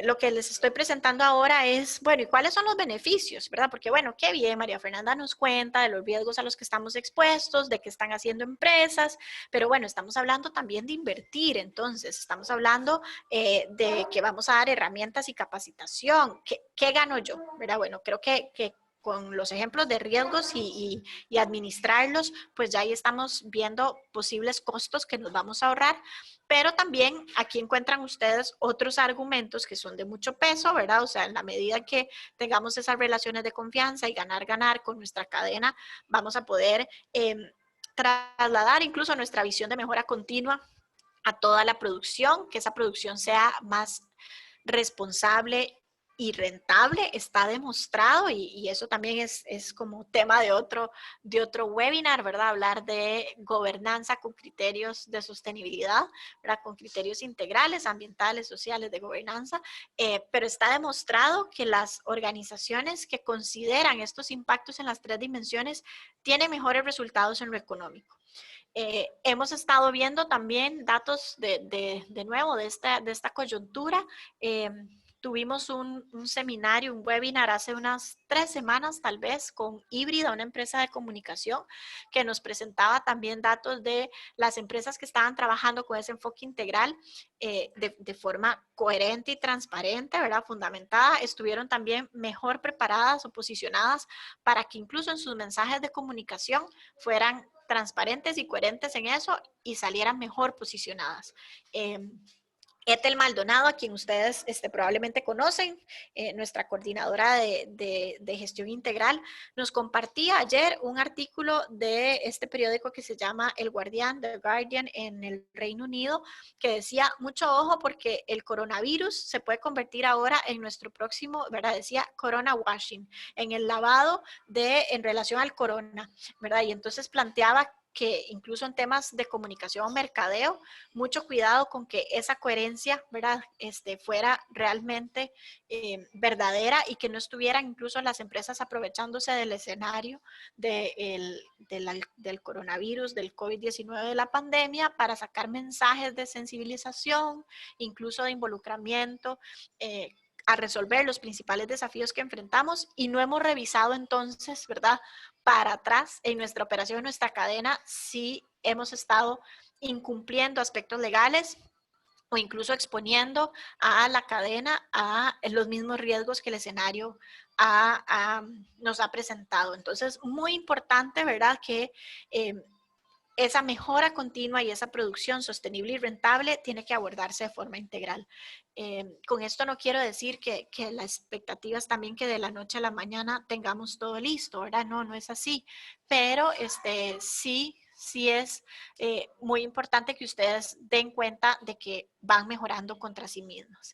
lo que les estoy presentando ahora es, bueno, ¿y cuáles son los beneficios? ¿Verdad? Porque, bueno, qué bien, María Fernanda nos cuenta de los riesgos a los que estamos expuestos, de qué están haciendo empresas, pero bueno, estamos hablando también de invertir, entonces, estamos hablando de que vamos a dar herramientas y capacitación. ¿Qué gano yo? ¿Verdad? Bueno, creo que con los ejemplos de riesgos y administrarlos, pues ya ahí estamos viendo posibles costos que nos vamos a ahorrar, pero también aquí encuentran ustedes otros argumentos que son de mucho peso, ¿verdad? O sea, en la medida que tengamos esas relaciones de confianza y ganar con nuestra cadena, vamos a poder trasladar incluso nuestra visión de mejora continua a toda la producción, que esa producción sea más responsable y rentable, está demostrado y eso también es como tema de otro webinar, ¿verdad? Hablar de gobernanza con criterios de sostenibilidad, ¿verdad? Con criterios integrales, ambientales, sociales, de gobernanza, pero está demostrado que las organizaciones que consideran estos impactos en las 3 dimensiones tienen mejores resultados en lo económico. Hemos estado viendo también datos de nuevo de esta coyuntura. Tuvimos un seminario, un webinar hace unas 3 semanas tal vez con Híbrida, una empresa de comunicación que nos presentaba también datos de las empresas que estaban trabajando con ese enfoque integral de forma coherente y transparente, ¿verdad? Fundamentada. Estuvieron también mejor preparadas o posicionadas para que incluso en sus mensajes de comunicación fueran transparentes y coherentes en eso y salieran mejor posicionadas. Ethel Maldonado, a quien ustedes probablemente conocen, nuestra coordinadora de gestión integral, nos compartía ayer un artículo de este periódico que se llama El Guardián, The Guardian, en el Reino Unido, que decía, mucho ojo porque el coronavirus se puede convertir ahora en nuestro próximo, ¿verdad? Decía corona washing, en el lavado en relación al corona, ¿verdad? Y entonces planteaba que incluso en temas de comunicación o mercadeo, mucho cuidado con que esa coherencia, ¿verdad? Fuera realmente verdadera y que no estuvieran incluso las empresas aprovechándose del escenario del coronavirus, del COVID-19, de la pandemia, para sacar mensajes de sensibilización, incluso de involucramiento, a resolver los principales desafíos que enfrentamos y no hemos revisado entonces, ¿verdad? Para atrás en nuestra operación, en nuestra cadena, si hemos estado incumpliendo aspectos legales o incluso exponiendo a la cadena a los mismos riesgos que el escenario nos ha presentado. Entonces, muy importante, ¿verdad? Que esa mejora continua y esa producción sostenible y rentable tiene que abordarse de forma integral. Con esto no quiero decir que la expectativa es también que de la noche a la mañana tengamos todo listo, ¿verdad? No es así, pero sí es muy importante que ustedes den cuenta de que van mejorando contra sí mismos.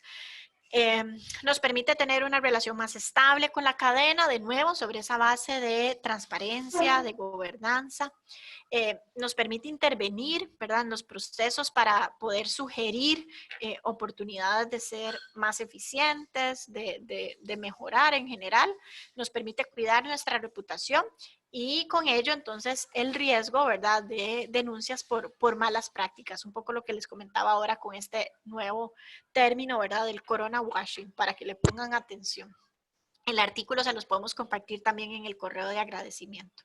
Nos permite tener una relación más estable con la cadena, de nuevo, sobre esa base de transparencia, de gobernanza. Nos permite intervenir, ¿verdad?, en los procesos para poder sugerir oportunidades de ser más eficientes, de mejorar en general. Nos permite cuidar nuestra reputación y con ello entonces el riesgo, ¿verdad?, de denuncias por malas prácticas. Un poco lo que les comentaba ahora con este nuevo término, ¿verdad?, del corona washing, para que le pongan atención. El artículo se los podemos compartir también en el correo de agradecimiento.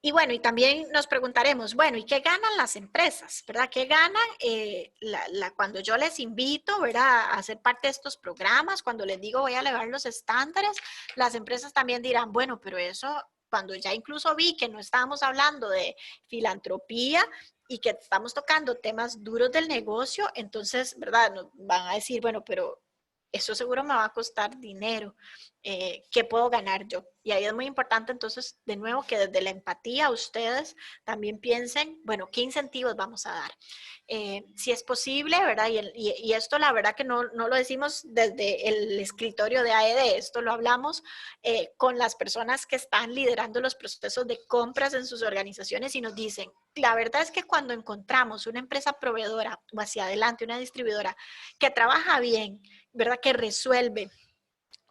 Y bueno, y también nos preguntaremos, bueno, ¿y qué ganan las empresas? ¿Verdad? ¿Qué ganan cuando yo les invito, ¿verdad?, a hacer parte de estos programas? Cuando les digo voy a elevar los estándares, las empresas también dirán, bueno, pero eso, cuando ya incluso vi que no estábamos hablando de filantropía y que estamos tocando temas duros del negocio, entonces, ¿verdad?, nos van a decir, bueno, pero eso seguro me va a costar dinero. ¿Qué puedo ganar yo? Y ahí es muy importante entonces, de nuevo, que desde la empatía ustedes también piensen, bueno, ¿qué incentivos vamos a dar? Si es posible, ¿verdad? Y esto la verdad que no lo decimos desde el escritorio de AED, esto lo hablamos con las personas que están liderando los procesos de compras en sus organizaciones y nos dicen, la verdad es que cuando encontramos una empresa proveedora o hacia adelante, una distribuidora que trabaja bien, ¿verdad?, que resuelve,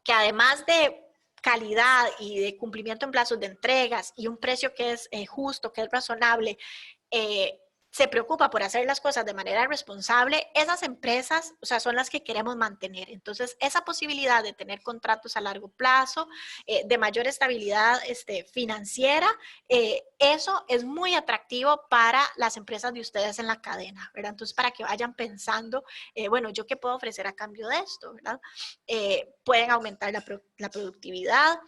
que además de calidad y de cumplimiento en plazos de entregas y un precio que es justo, que es razonable, se preocupa por hacer las cosas de manera responsable, esas empresas, o sea, son las que queremos mantener. Entonces, esa posibilidad de tener contratos a largo plazo, de mayor estabilidad financiera, eso es muy atractivo para las empresas de ustedes en la cadena, ¿verdad? Entonces, para que vayan pensando, bueno, ¿yo qué puedo ofrecer a cambio de esto, ¿verdad? Pueden aumentar la productividad.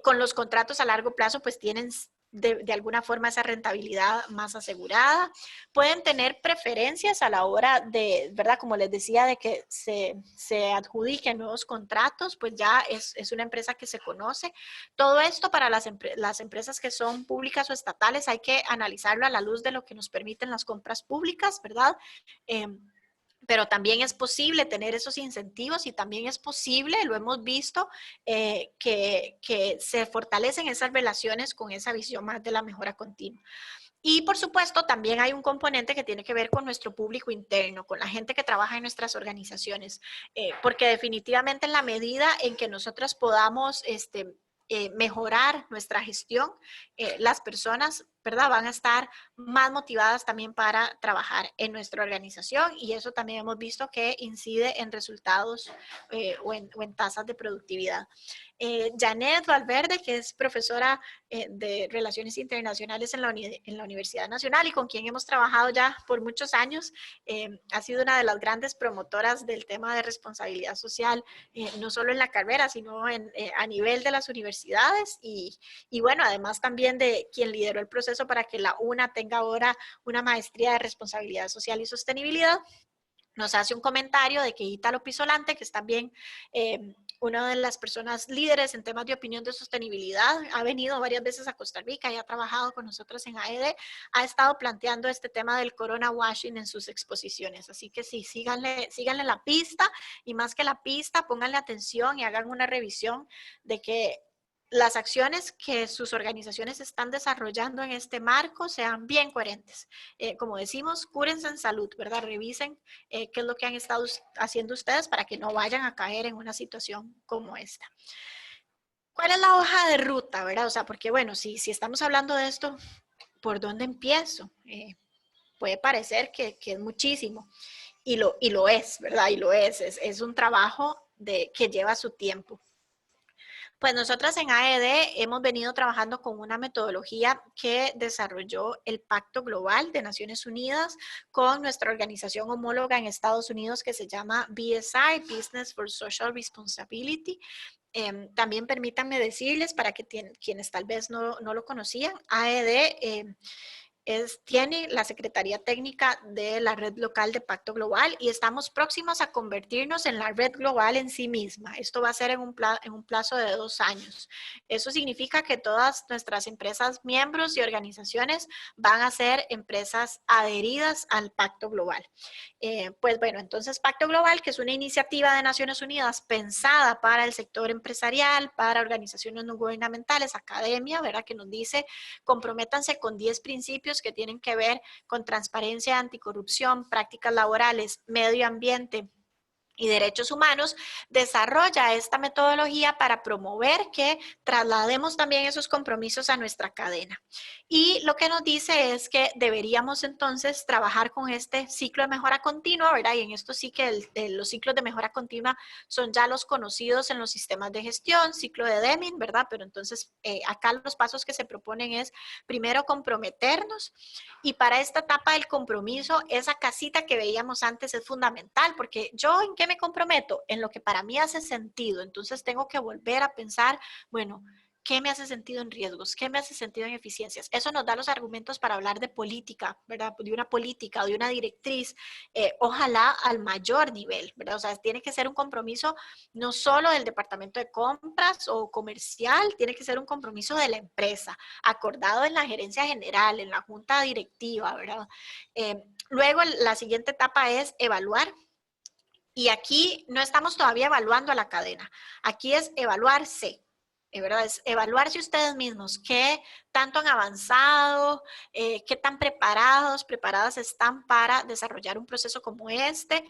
Con los contratos a largo plazo, pues tienen de alguna forma esa rentabilidad más asegurada. Pueden tener preferencias a la hora de, ¿verdad?, como les decía, de que se adjudiquen nuevos contratos, pues ya es una empresa que se conoce. Todo esto para las empresas que son públicas o estatales hay que analizarlo a la luz de lo que nos permiten las compras públicas, ¿verdad? Pero también es posible tener esos incentivos y también es posible, lo hemos visto, que se fortalecen esas relaciones con esa visión más de la mejora continua. Y por supuesto, también hay un componente que tiene que ver con nuestro público interno, con la gente que trabaja en nuestras organizaciones, porque definitivamente en la medida en que nosotros podamos mejorar nuestra gestión, las personas, ¿verdad?, van a estar más motivadas también para trabajar en nuestra organización y eso también hemos visto que incide en resultados o en tasas de productividad. Janet Valverde, que es profesora de Relaciones Internacionales en la Universidad Nacional y con quien hemos trabajado ya por muchos años, ha sido una de las grandes promotoras del tema de responsabilidad social, no solo en la carrera, sino a nivel de las universidades y bueno, además también de quien lideró el proceso para que la UNA tenga ahora una maestría de responsabilidad social y sostenibilidad. Nos hace un comentario de que Ítalo Pisolante, que es también una de las personas líderes en temas de opinión de sostenibilidad, ha venido varias veces a Costa Rica y ha trabajado con nosotros en AED, ha estado planteando este tema del corona washing en sus exposiciones. Así que sí, síganle la pista y más que la pista, pónganle atención y hagan una revisión de que las acciones que sus organizaciones están desarrollando en este marco sean bien coherentes. Como decimos, cúrense en salud, ¿verdad? Revisen qué es lo que han estado haciendo ustedes para que no vayan a caer en una situación como esta. ¿Cuál es la hoja de ruta, verdad? O sea, porque bueno, si estamos hablando de esto, ¿por dónde empiezo? Puede parecer que es muchísimo y lo es, ¿verdad? Y lo es un trabajo que lleva su tiempo. Pues nosotras en AED hemos venido trabajando con una metodología que desarrolló el Pacto Global de Naciones Unidas con nuestra organización homóloga en Estados Unidos que se llama BSI, Business for Social Responsibility. También permítanme decirles, para que quienes tal vez no lo conocían, AED tiene la Secretaría Técnica de la Red Local de Pacto Global y estamos próximos a convertirnos en la red global en sí misma. Esto va a ser en un plazo de 2 años. Eso significa que todas nuestras empresas miembros y organizaciones van a ser empresas adheridas al Pacto Global. Pues bueno, entonces Pacto Global, que es una iniciativa de Naciones Unidas pensada para el sector empresarial, para organizaciones no gubernamentales, academia, ¿verdad? Que nos dice, comprométanse con 10 principios que tienen que ver con transparencia, anticorrupción, prácticas laborales, medio ambiente y derechos humanos, desarrolla esta metodología para promover que traslademos también esos compromisos a nuestra cadena. Y lo que nos dice es que deberíamos entonces trabajar con este ciclo de mejora continua, ¿verdad? Y en esto sí que los ciclos de mejora continua son ya los conocidos en los sistemas de gestión, ciclo de Deming, ¿verdad? Pero entonces acá los pasos que se proponen es primero comprometernos, y para esta etapa del compromiso, esa casita que veíamos antes es fundamental, porque yo en qué me comprometo, en lo que para mí hace sentido. Entonces tengo que volver a pensar, bueno, ¿qué me hace sentido en riesgos? ¿Qué me hace sentido en eficiencias? Eso nos da los argumentos para hablar de política, ¿verdad? De una política o de una directriz, ojalá al mayor nivel, ¿verdad? O sea, tiene que ser un compromiso no solo del departamento de compras o comercial, tiene que ser un compromiso de la empresa, acordado en la gerencia general, en la junta directiva, ¿verdad? Luego, la siguiente etapa es evaluar. Y aquí no estamos todavía evaluando a la cadena. Aquí es evaluarse, ¿verdad? Es evaluarse ustedes mismos, qué tanto han avanzado, qué tan preparadas están para desarrollar un proceso como este.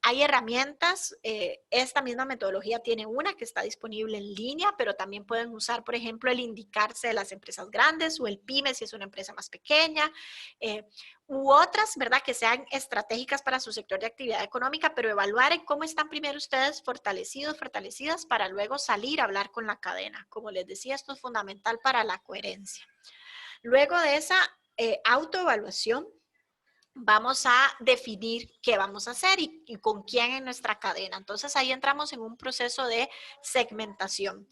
Hay herramientas, esta misma metodología tiene una que está disponible en línea, pero también pueden usar, por ejemplo, el indicarse de las empresas grandes o el PYME si es una empresa más pequeña, u otras, ¿verdad? Que sean estratégicas para su sector de actividad económica, pero evaluar en cómo están primero ustedes fortalecidos, fortalecidas, para luego salir a hablar con la cadena. Como les decía, esto es fundamental para la coherencia. Luego de esa autoevaluación, vamos a definir qué vamos a hacer y con quién en nuestra cadena. Entonces ahí entramos en un proceso de segmentación.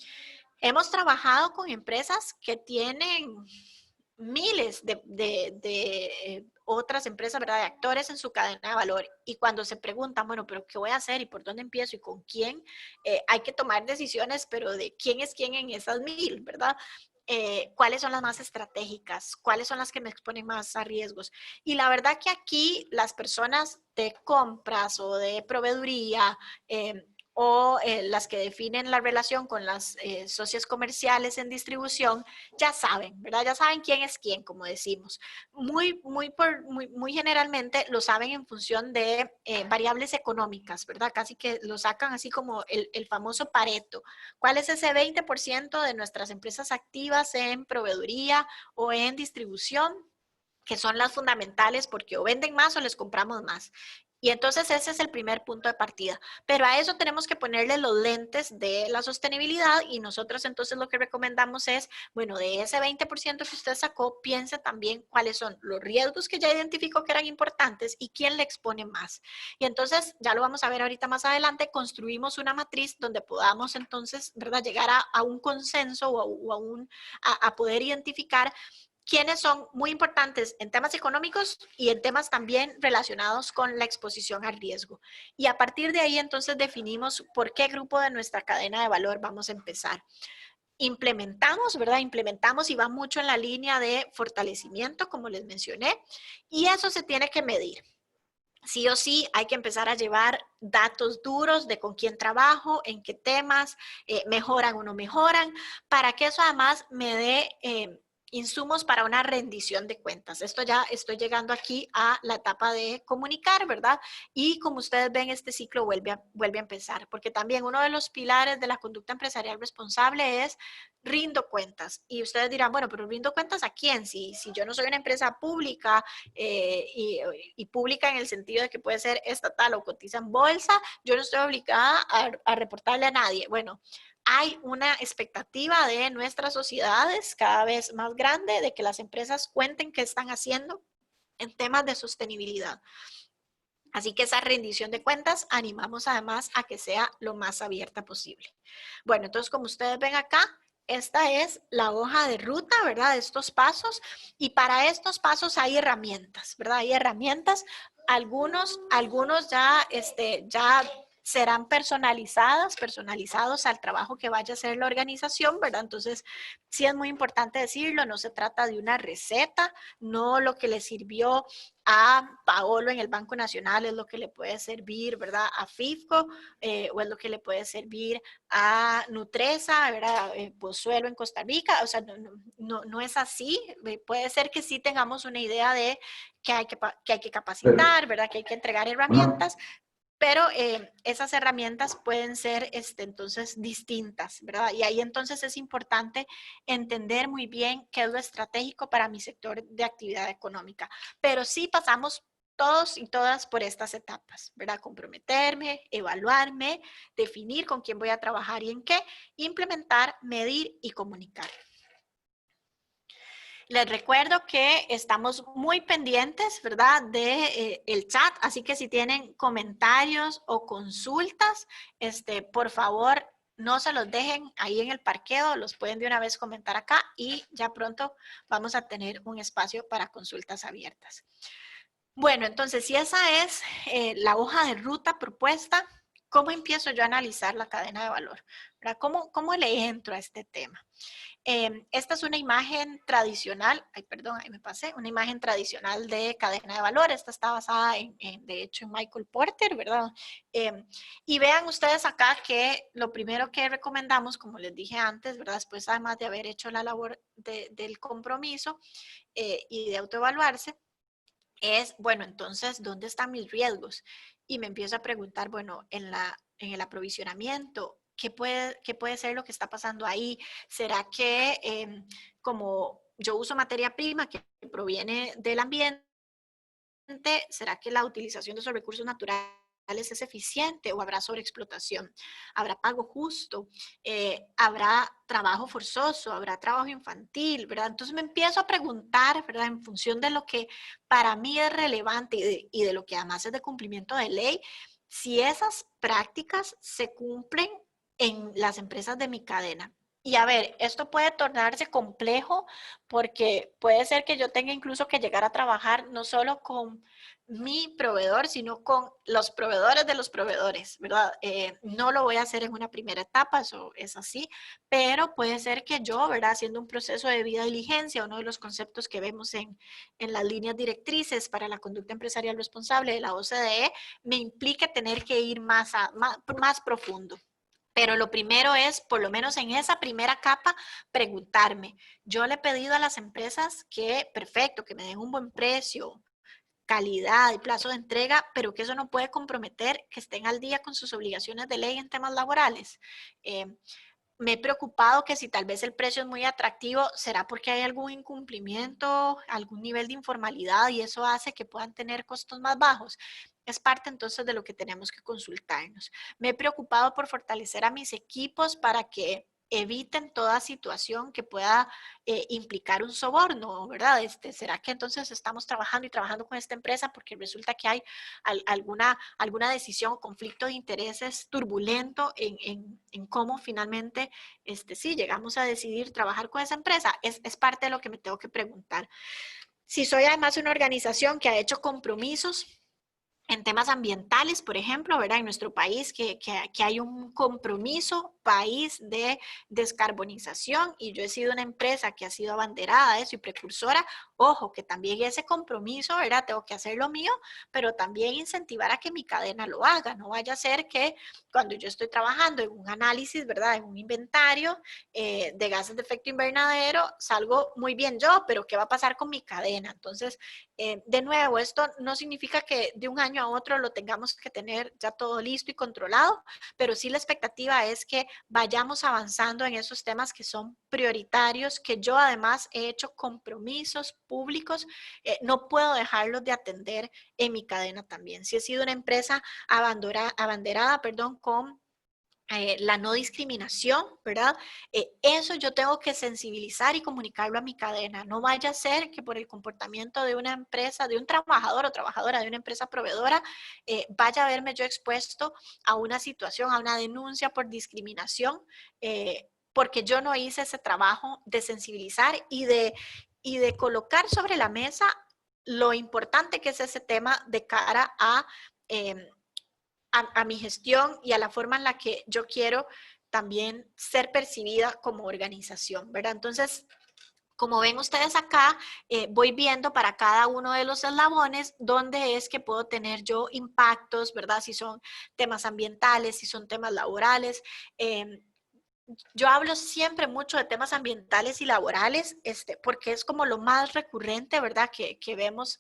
Hemos trabajado con empresas que tienen miles de otras empresas, ¿verdad? De actores en su cadena de valor. Y cuando se preguntan, bueno, pero ¿qué voy a hacer y por dónde empiezo y con quién? Hay que tomar decisiones, pero de quién es quién en esas 1000, ¿verdad? Cuáles son las más estratégicas, cuáles son las que me exponen más a riesgos. Y la verdad que aquí las personas de compras o de proveeduría, o las que definen la relación con las socias comerciales en distribución, ya saben, ¿verdad? Ya saben quién es quién, como decimos. Muy generalmente lo saben en función de variables económicas, ¿verdad? Casi que lo sacan así como el famoso Pareto. ¿Cuál es ese 20% de nuestras empresas activas en proveeduría o en distribución, que son las fundamentales porque o venden más o les compramos más? Y entonces ese es el primer punto de partida. Pero a eso tenemos que ponerle los lentes de la sostenibilidad y nosotros entonces lo que recomendamos es, bueno, de ese 20% que usted sacó, piense también cuáles son los riesgos que ya identificó que eran importantes y quién le expone más. Y entonces, ya lo vamos a ver ahorita más adelante, construimos una matriz donde podamos entonces, ¿verdad?, llegar a un consenso o a poder identificar quiénes son muy importantes en temas económicos y en temas también relacionados con la exposición al riesgo. Y a partir de ahí entonces definimos por qué grupo de nuestra cadena de valor vamos a empezar. Implementamos, ¿verdad? Implementamos y va mucho en la línea de fortalecimiento, como les mencioné, y eso se tiene que medir. Sí o sí hay que empezar a llevar datos duros de con quién trabajo, en qué temas, mejoran o no mejoran, para que eso además me dé insumos para una rendición de cuentas. Esto ya estoy llegando aquí a la etapa de comunicar, ¿verdad? Y como ustedes ven, este ciclo vuelve a empezar, porque también uno de los pilares de la conducta empresarial responsable es rindo cuentas. Y ustedes dirán, bueno, pero rindo cuentas ¿a quién? Si yo no soy una empresa pública, y pública en el sentido de que puede ser estatal o cotiza en bolsa, yo no estoy obligada a reportarle a nadie. Bueno, hay una expectativa de nuestras sociedades cada vez más grande de que las empresas cuenten qué están haciendo en temas de sostenibilidad. Así que esa rendición de cuentas animamos además a que sea lo más abierta posible. Bueno, entonces como ustedes ven acá, esta es la hoja de ruta, ¿verdad? De estos pasos. Y para estos pasos hay herramientas, ¿verdad? Hay herramientas. Algunos ya, ya serán personalizados al trabajo que vaya a hacer la organización, ¿verdad? Entonces, sí es muy importante decirlo, no se trata de una receta, no lo que le sirvió a Paolo en el Banco Nacional es lo que le puede servir, ¿verdad? A FIFCO, o es lo que le puede servir a Nutresa, ¿verdad? Pozuelo en Costa Rica, o sea, no es así. Puede ser que sí tengamos una idea de que hay que Pero, capacitar, ¿verdad? Que hay que entregar bueno, herramientas, pero esas herramientas pueden ser entonces distintas, ¿verdad? Y ahí entonces es importante entender muy bien qué es lo estratégico para mi sector de actividad económica. Pero sí pasamos todos y todas por estas etapas, ¿verdad? Comprometerme, evaluarme, definir con quién voy a trabajar y en qué, implementar, medir y comunicar. Les recuerdo que estamos muy pendientes, ¿verdad?, de el chat, así que si tienen comentarios o consultas, por favor, no se los dejen ahí en el parqueo, los pueden de una vez comentar acá y ya pronto vamos a tener un espacio para consultas abiertas. Bueno, entonces, si esa es la hoja de ruta propuesta, ¿cómo empiezo yo a analizar la cadena de valor? ¿Verdad? ¿Cómo le entro a este tema? Esta es una imagen tradicional, ay, perdón, ahí me pasé, una imagen tradicional de cadena de valor. Esta está basada de hecho, en Michael Porter, ¿verdad? Y vean ustedes acá que lo primero que recomendamos, como les dije antes, ¿verdad? Después, además de haber hecho la labor del compromiso y de autoevaluarse, es, bueno, entonces, ¿dónde están mis riesgos? Y me empiezo a preguntar, bueno, en el aprovisionamiento, qué puede ser lo que está pasando ahí? ¿Será que como yo uso materia prima que proviene del ambiente, será que la utilización de esos recursos naturales es eficiente o habrá sobreexplotación? ¿Habrá pago justo? ¿Habrá trabajo forzoso? ¿Habrá trabajo infantil? ¿Verdad? Entonces me empiezo a preguntar, ¿verdad? En función de lo que para mí es relevante y de lo que además es de cumplimiento de ley, si esas prácticas se cumplen en las empresas de mi cadena. Y a ver, esto puede tornarse complejo porque puede ser que yo tenga incluso que llegar a trabajar no solo con mi proveedor, sino con los proveedores de los proveedores, ¿verdad? No lo voy a hacer en una primera etapa, eso es así, pero puede ser que yo, ¿verdad? Haciendo un proceso de debida diligencia, uno de los conceptos que vemos en las líneas directrices para la conducta empresarial responsable de la OCDE, me implique tener que ir más profundo. Pero lo primero es, por lo menos en esa primera capa, preguntarme. Yo le he pedido a las empresas que, perfecto, que me den un buen precio, calidad y plazo de entrega, pero que eso no puede comprometer que estén al día con sus obligaciones de ley en temas laborales. Eh, Me he preocupado que si tal vez el precio es muy atractivo, será porque hay algún incumplimiento, algún nivel de informalidad y eso hace que puedan tener costos más bajos. Es parte entonces de lo que tenemos que consultarnos. Me he preocupado por fortalecer a mis equipos para que eviten toda situación que pueda implicar un soborno, ¿verdad? ¿Será que entonces estamos trabajando y trabajando con esta empresa porque resulta que hay alguna decisión o conflicto de intereses turbulento en cómo finalmente, sí, llegamos a decidir trabajar con esa empresa? Es parte de lo que me tengo que preguntar. Si soy además una organización que ha hecho compromisos en temas ambientales, por ejemplo, ¿verdad? En nuestro país, que hay un compromiso país de descarbonización y yo he sido una empresa que ha sido abanderada de eso y precursora, ojo, que también ese compromiso, ¿verdad? Tengo que hacer lo mío, pero también incentivar a que mi cadena lo haga. No vaya a ser que cuando yo estoy trabajando en un análisis, ¿verdad? En un inventario de gases de efecto invernadero, salgo muy bien yo, pero ¿qué va a pasar con mi cadena? Entonces, de nuevo, esto no significa que de un año a otro lo tengamos que tener ya todo listo y controlado, pero sí la expectativa es que vayamos avanzando en esos temas que son prioritarios, que yo además he hecho compromisos públicos, no puedo dejarlos de atender en mi cadena también. Si he sido una empresa abanderada, perdón, con la no discriminación, ¿verdad? Eso yo tengo que sensibilizar y comunicarlo a mi cadena. No vaya a ser que por el comportamiento de una empresa, de un trabajador o trabajadora de una empresa proveedora, vaya a verme yo expuesto a una situación, a una denuncia por discriminación porque yo no hice ese trabajo de sensibilizar y de colocar sobre la mesa lo importante que es ese tema de cara a mi gestión y a la forma en la que yo quiero también ser percibida como organización, ¿verdad? Entonces, como ven ustedes acá, voy viendo para cada uno de los eslabones dónde es que puedo tener yo impactos, ¿verdad? Si son temas ambientales, si son temas laborales. Yo hablo siempre mucho de temas ambientales y laborales, porque es como lo más recurrente, ¿verdad? Que vemos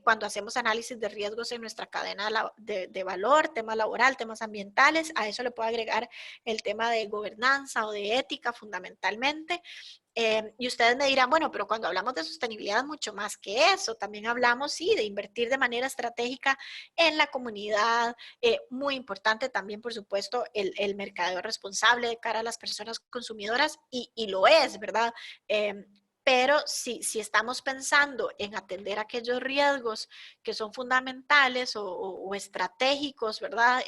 cuando hacemos análisis de riesgos en nuestra cadena de valor, tema laboral, temas ambientales. A eso le puedo agregar el tema de gobernanza o de ética fundamentalmente. Y ustedes me dirán, bueno, pero cuando hablamos de sostenibilidad es mucho más que eso. También hablamos, sí, de invertir de manera estratégica en la comunidad. Muy importante también, por supuesto, el mercadeo responsable de cara a las personas consumidoras, y lo es, ¿verdad? Pero si estamos pensando en atender aquellos riesgos que son fundamentales o estratégicos, ¿verdad?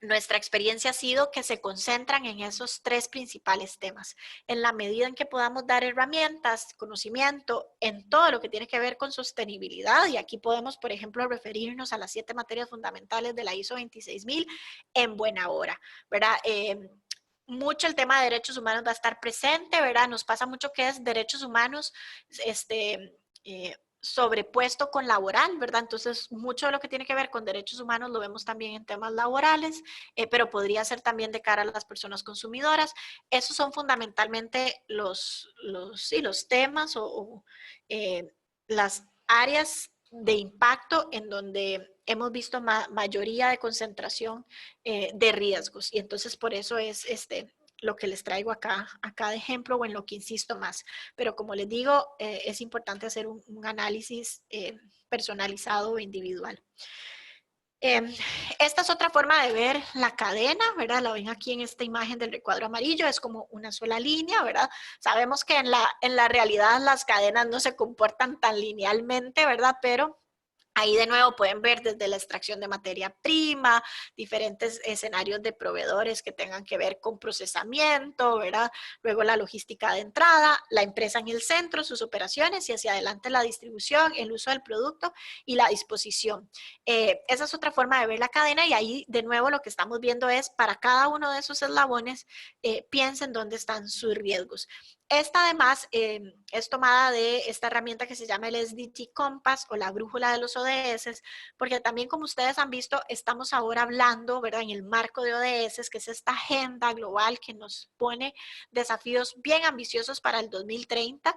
Nuestra experiencia ha sido que se concentran en esos tres principales temas. En la medida en que podamos dar herramientas, conocimiento en todo lo que tiene que ver con sostenibilidad, y aquí podemos, por ejemplo, referirnos a las 7 materias fundamentales de la ISO 26000 en buena hora, ¿verdad? Mucho el tema de derechos humanos va a estar presente, ¿verdad? Nos pasa mucho que es derechos humanos, sobrepuesto con laboral, ¿verdad? Entonces, mucho de lo que tiene que ver con derechos humanos lo vemos también en temas laborales, pero podría ser también de cara a las personas consumidoras. Esos son fundamentalmente los temas las áreas de impacto en donde hemos visto mayoría de concentración de riesgos. Y entonces, por eso es lo que les traigo acá de ejemplo, o en lo que insisto más. Pero como les digo, es importante hacer un análisis personalizado o individual. Esta es otra forma de ver la cadena, ¿verdad? La ven aquí en esta imagen del recuadro amarillo, es como una sola línea, ¿verdad? Sabemos que en la realidad las cadenas no se comportan tan linealmente, ¿verdad? Pero ahí de nuevo pueden ver desde la extracción de materia prima, diferentes escenarios de proveedores que tengan que ver con procesamiento, ¿verdad? Luego la logística de entrada, la empresa en el centro, sus operaciones, y hacia adelante la distribución, el uso del producto y la disposición. Esa es otra forma de ver la cadena, y ahí de nuevo lo que estamos viendo es para cada uno de esos eslabones, piensen dónde están sus riesgos. Esta además es tomada de esta herramienta que se llama el SDG Compass, o la brújula de los ODS, porque también, como ustedes han visto, estamos ahora hablando, ¿verdad?, en el marco de ODS, que es esta agenda global que nos pone desafíos bien ambiciosos para el 2030,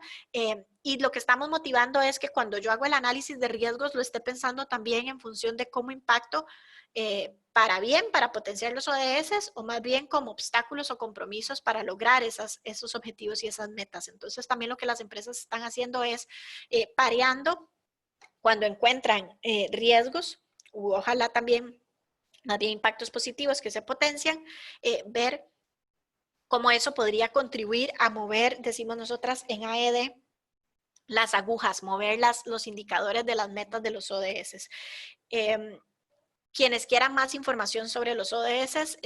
y lo que estamos motivando es que cuando yo hago el análisis de riesgos lo esté pensando también en función de cómo impacto para bien, para potenciar los ODS, o más bien como obstáculos o compromisos para lograr esos objetivos y esas metas. Entonces, también lo que las empresas están haciendo es pareando cuando encuentran riesgos, u ojalá también más bien impactos positivos que se potencian, ver cómo eso podría contribuir a mover, decimos nosotras en AED, las agujas, mover los indicadores de las metas de los ODS. Quienes quieran más información sobre los ODS,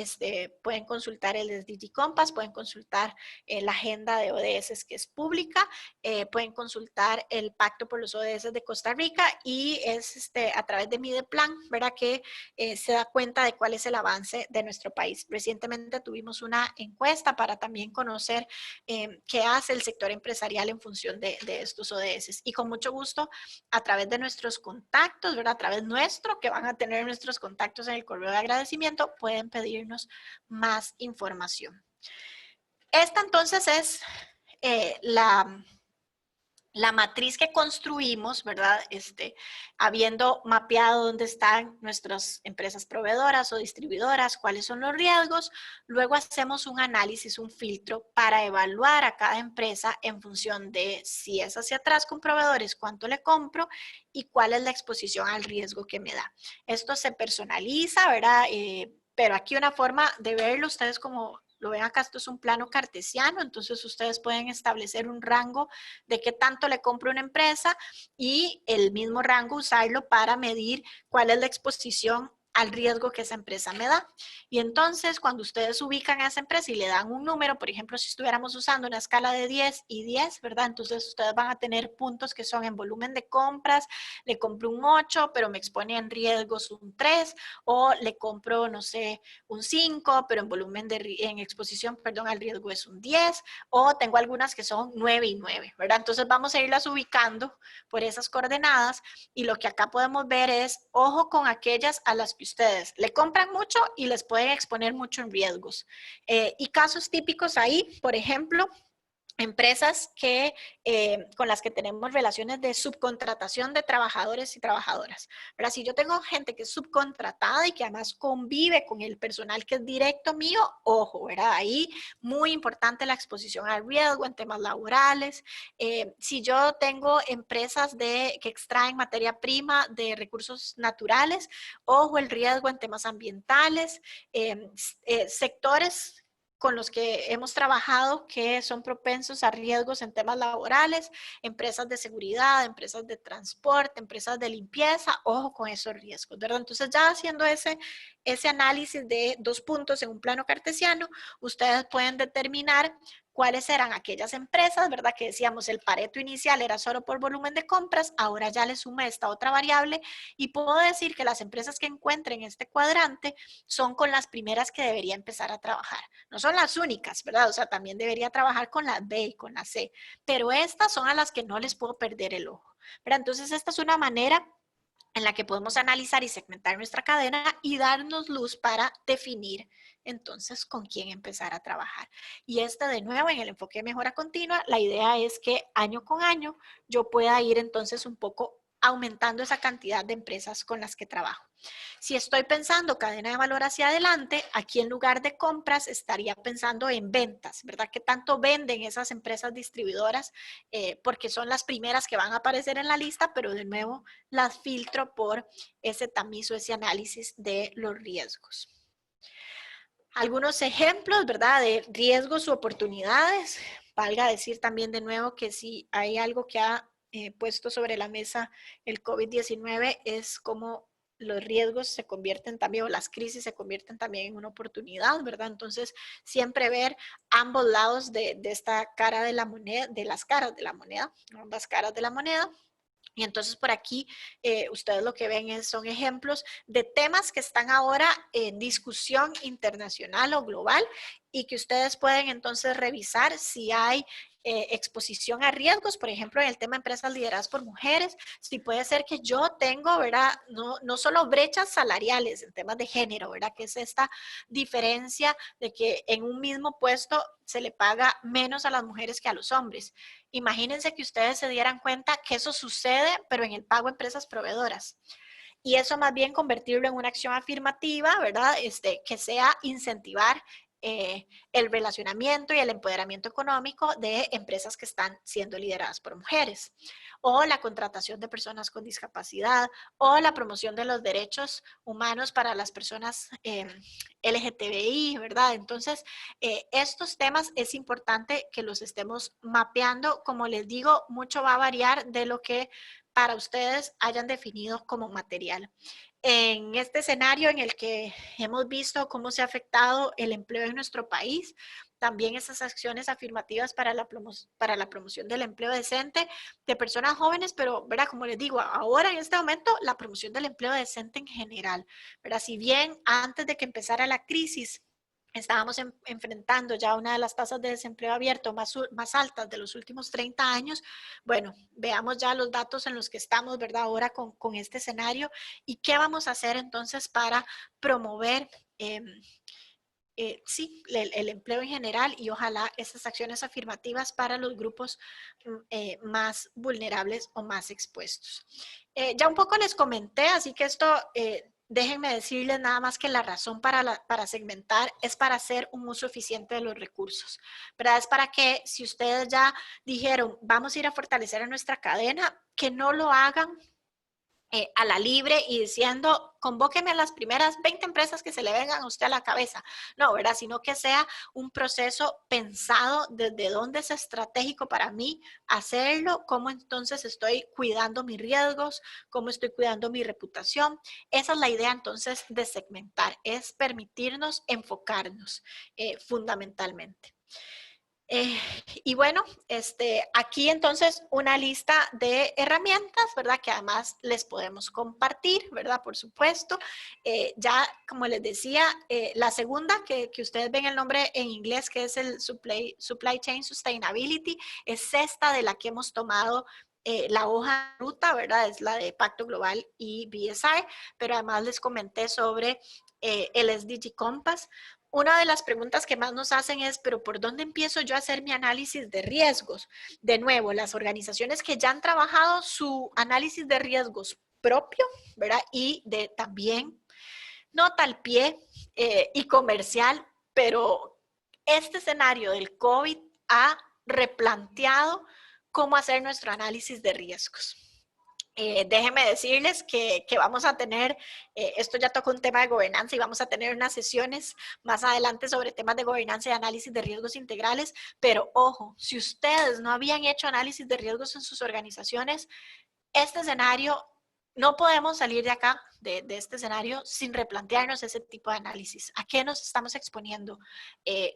pueden consultar el SDG Compass, pueden consultar la agenda de ODS que es pública, pueden consultar el Pacto por los ODS de Costa Rica, y es a través de Mideplan, ¿verdad?, que se da cuenta de cuál es el avance de nuestro país. Recientemente tuvimos una encuesta para también conocer qué hace el sector empresarial en función de estos ODS, y con mucho gusto a través de nuestros contactos, ¿verdad?, a través nuestro, que van a tener nuestros contactos en el correo de agradecimiento, pueden pedirnos más información. Esta entonces es la matriz que construimos, ¿verdad? Habiendo mapeado dónde están nuestras empresas proveedoras o distribuidoras, cuáles son los riesgos, luego hacemos un análisis, un filtro para evaluar a cada empresa en función de si es hacia atrás con proveedores, cuánto le compro y cuál es la exposición al riesgo que me da. Esto se personaliza, ¿verdad? Pero aquí una forma de verlo, ustedes como lo ven acá, esto es un plano cartesiano, entonces ustedes pueden establecer un rango de qué tanto le compro a una empresa, y el mismo rango usarlo para medir cuál es la exposición al riesgo que esa empresa me da. Y entonces, cuando ustedes ubican a esa empresa y le dan un número, por ejemplo, si estuviéramos usando una escala de 10 y 10, ¿verdad? Entonces, ustedes van a tener puntos que son en volumen de compras, le compro un 8, pero me expone en riesgos un 3, o le compro, no sé, un 5, pero en volumen en exposición, perdón, al riesgo es un 10, o tengo algunas que son 9 y 9, ¿verdad? Entonces, vamos a irlas ubicando por esas coordenadas y lo que acá podemos ver es, ojo con aquellas a las que ustedes le compran mucho y les pueden exponer mucho en riesgos. Y casos típicos ahí, por ejemplo, empresas con las que tenemos relaciones de subcontratación de trabajadores y trabajadoras. ¿Verdad? Si yo tengo gente que es subcontratada y que además convive con el personal que es directo mío, ojo, ¿verdad? Ahí muy importante la exposición al riesgo en temas laborales. Si yo tengo empresas que extraen materia prima de recursos naturales, ojo el riesgo en temas ambientales, sectores con los que hemos trabajado que son propensos a riesgos en temas laborales, empresas de seguridad, empresas de transporte, empresas de limpieza, ojo con esos riesgos, ¿verdad? Entonces ya haciendo ese análisis de 2 puntos en un plano cartesiano, ustedes pueden determinar cuáles eran aquellas empresas, ¿verdad? Que decíamos el Pareto inicial era solo por volumen de compras, ahora ya le sumé esta otra variable y puedo decir que las empresas que encuentren este cuadrante son con las primeras que debería empezar a trabajar. No son las únicas, ¿verdad? O sea, también debería trabajar con la B y con la C, pero estas son a las que no les puedo perder el ojo, ¿verdad? Entonces, esta es una manera en la que podemos analizar y segmentar nuestra cadena y darnos luz para definir entonces con quién empezar a trabajar. Y de nuevo en el enfoque de mejora continua, la idea es que año con año yo pueda ir entonces un poco aumentando esa cantidad de empresas con las que trabajo. Si estoy pensando cadena de valor hacia adelante, aquí en lugar de compras estaría pensando en ventas, ¿verdad? ¿Qué tanto venden esas empresas distribuidoras? Porque son las primeras que van a aparecer en la lista, pero de nuevo las filtro por ese tamiz o ese análisis de los riesgos. Algunos ejemplos, ¿verdad? De riesgos u oportunidades. Valga decir también de nuevo que si hay algo que ha puesto sobre la mesa el COVID-19 es como los riesgos se convierten también, o las crisis se convierten también en una oportunidad, ¿verdad? Entonces, siempre ver ambos lados de esta cara de la moneda, de las caras de la moneda, ambas caras de la moneda. Y entonces por aquí ustedes lo que ven son ejemplos de temas que están ahora en discusión internacional o global y que ustedes pueden entonces revisar si hay exposición a riesgos, por ejemplo, en el tema de empresas lideradas por mujeres, si puede ser que yo tengo, ¿verdad? No solo brechas salariales en temas de género, ¿verdad? Que es esta diferencia de que en un mismo puesto se le paga menos a las mujeres que a los hombres. Imagínense que ustedes se dieran cuenta que eso sucede, pero en el pago a empresas proveedoras. Y eso más bien convertirlo en una acción afirmativa, ¿verdad? Que sea incentivar el relacionamiento y el empoderamiento económico de empresas que están siendo lideradas por mujeres, o la contratación de personas con discapacidad, o la promoción de los derechos humanos para las personas LGTBI, ¿verdad? Entonces, estos temas es importante que los estemos mapeando. Como les digo, mucho va a variar de lo que para ustedes hayan definido como material. En este escenario en el que hemos visto cómo se ha afectado el empleo en nuestro país, también esas acciones afirmativas para la promoción del empleo decente de personas jóvenes, pero, ¿verdad? Como les digo, ahora en este momento la promoción del empleo decente en general, ¿verdad? Si bien antes de que empezara la crisis estábamos enfrentando ya una de las tasas de desempleo abierto más altas de los últimos 30 años, bueno, veamos ya los datos en los que estamos, ¿verdad? Ahora con este escenario y qué vamos a hacer entonces para promover sí, el empleo en general y ojalá esas acciones afirmativas para los grupos más vulnerables o más expuestos. Ya un poco les comenté, así que esto, déjenme decirles nada más que la razón para segmentar es para hacer un uso eficiente de los recursos, ¿verdad? Es para que si ustedes ya dijeron, vamos a ir a fortalecer a nuestra cadena, que no lo hagan a la libre y diciendo, convóqueme a las primeras 20 empresas que se le vengan a usted a la cabeza. No, ¿verdad? Sino que sea un proceso pensado desde dónde es estratégico para mí hacerlo, cómo entonces estoy cuidando mis riesgos, cómo estoy cuidando mi reputación. Esa es la idea entonces de segmentar, es permitirnos enfocarnos fundamentalmente. Y bueno, aquí entonces una lista de herramientas, ¿verdad? Que además les podemos compartir, ¿verdad? Por supuesto. Ya, como les decía, la segunda, que ustedes ven el nombre en inglés, que es el Supply Chain Sustainability, es esta de la que hemos tomado la hoja de ruta, ¿verdad? Es la de Pacto Global y BSI, pero además les comenté sobre el SDG Compass. Una de las preguntas que más nos hacen es, pero ¿por dónde empiezo yo a hacer mi análisis de riesgos? De nuevo, las organizaciones que ya han trabajado su análisis de riesgos propio, ¿verdad? Y de también nota al pie y comercial, pero este escenario del COVID ha replanteado cómo hacer nuestro análisis de riesgos. Déjenme decirles que vamos a tener, esto ya tocó un tema de gobernanza y vamos a tener unas sesiones más adelante sobre temas de gobernanza y análisis de riesgos integrales, pero ojo, si ustedes no habían hecho análisis de riesgos en sus organizaciones, este escenario, no podemos salir de acá, de este escenario, sin replantearnos ese tipo de análisis. ¿A qué nos estamos exponiendo?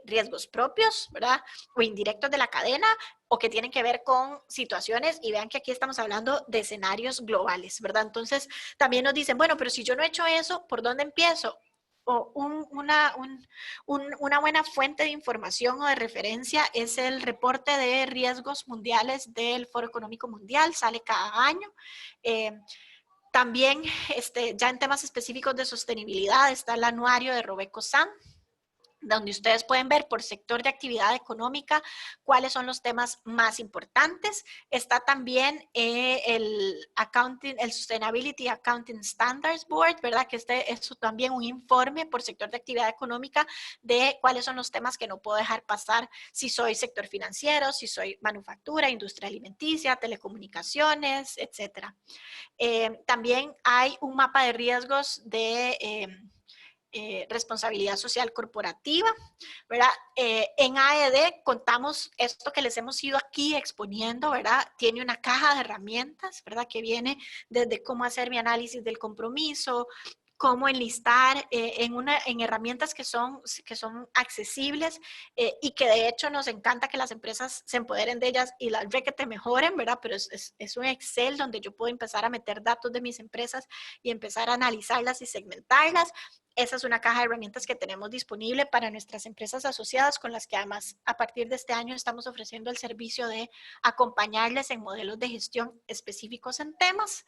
Riesgos propios, ¿verdad? O indirectos de la cadena, o que tienen que ver con situaciones, y vean que aquí estamos hablando de escenarios globales, ¿verdad? Entonces, también nos dicen, bueno, pero si yo no he hecho eso, ¿por dónde empiezo? O una buena fuente de información o de referencia es el reporte de riesgos mundiales del Foro Económico Mundial, sale cada año. También, ya en temas específicos de sostenibilidad, está el anuario de RobecoSAM, donde ustedes pueden ver por sector de actividad económica cuáles son los temas más importantes. Está también el Sustainability Accounting Standards Board, ¿verdad? Que es también un informe por sector de actividad económica de cuáles son los temas que no puedo dejar pasar si soy sector financiero, si soy manufactura, industria alimenticia, telecomunicaciones, etcétera. También hay un mapa de riesgos de responsabilidad social corporativa, ¿verdad? En AED contamos esto que les hemos ido aquí exponiendo, ¿verdad? Tiene una caja de herramientas, ¿verdad? Que viene desde cómo hacer mi análisis del compromiso, cómo enlistar en herramientas que son accesibles y que de hecho nos encanta que las empresas se empoderen de ellas y las requete mejoren, ¿verdad? Pero es un Excel donde yo puedo empezar a meter datos de mis empresas y empezar a analizarlas y segmentarlas. Esa es una caja de herramientas que tenemos disponible para nuestras empresas asociadas, con las que además a partir de este año estamos ofreciendo el servicio de acompañarles en modelos de gestión específicos en temas.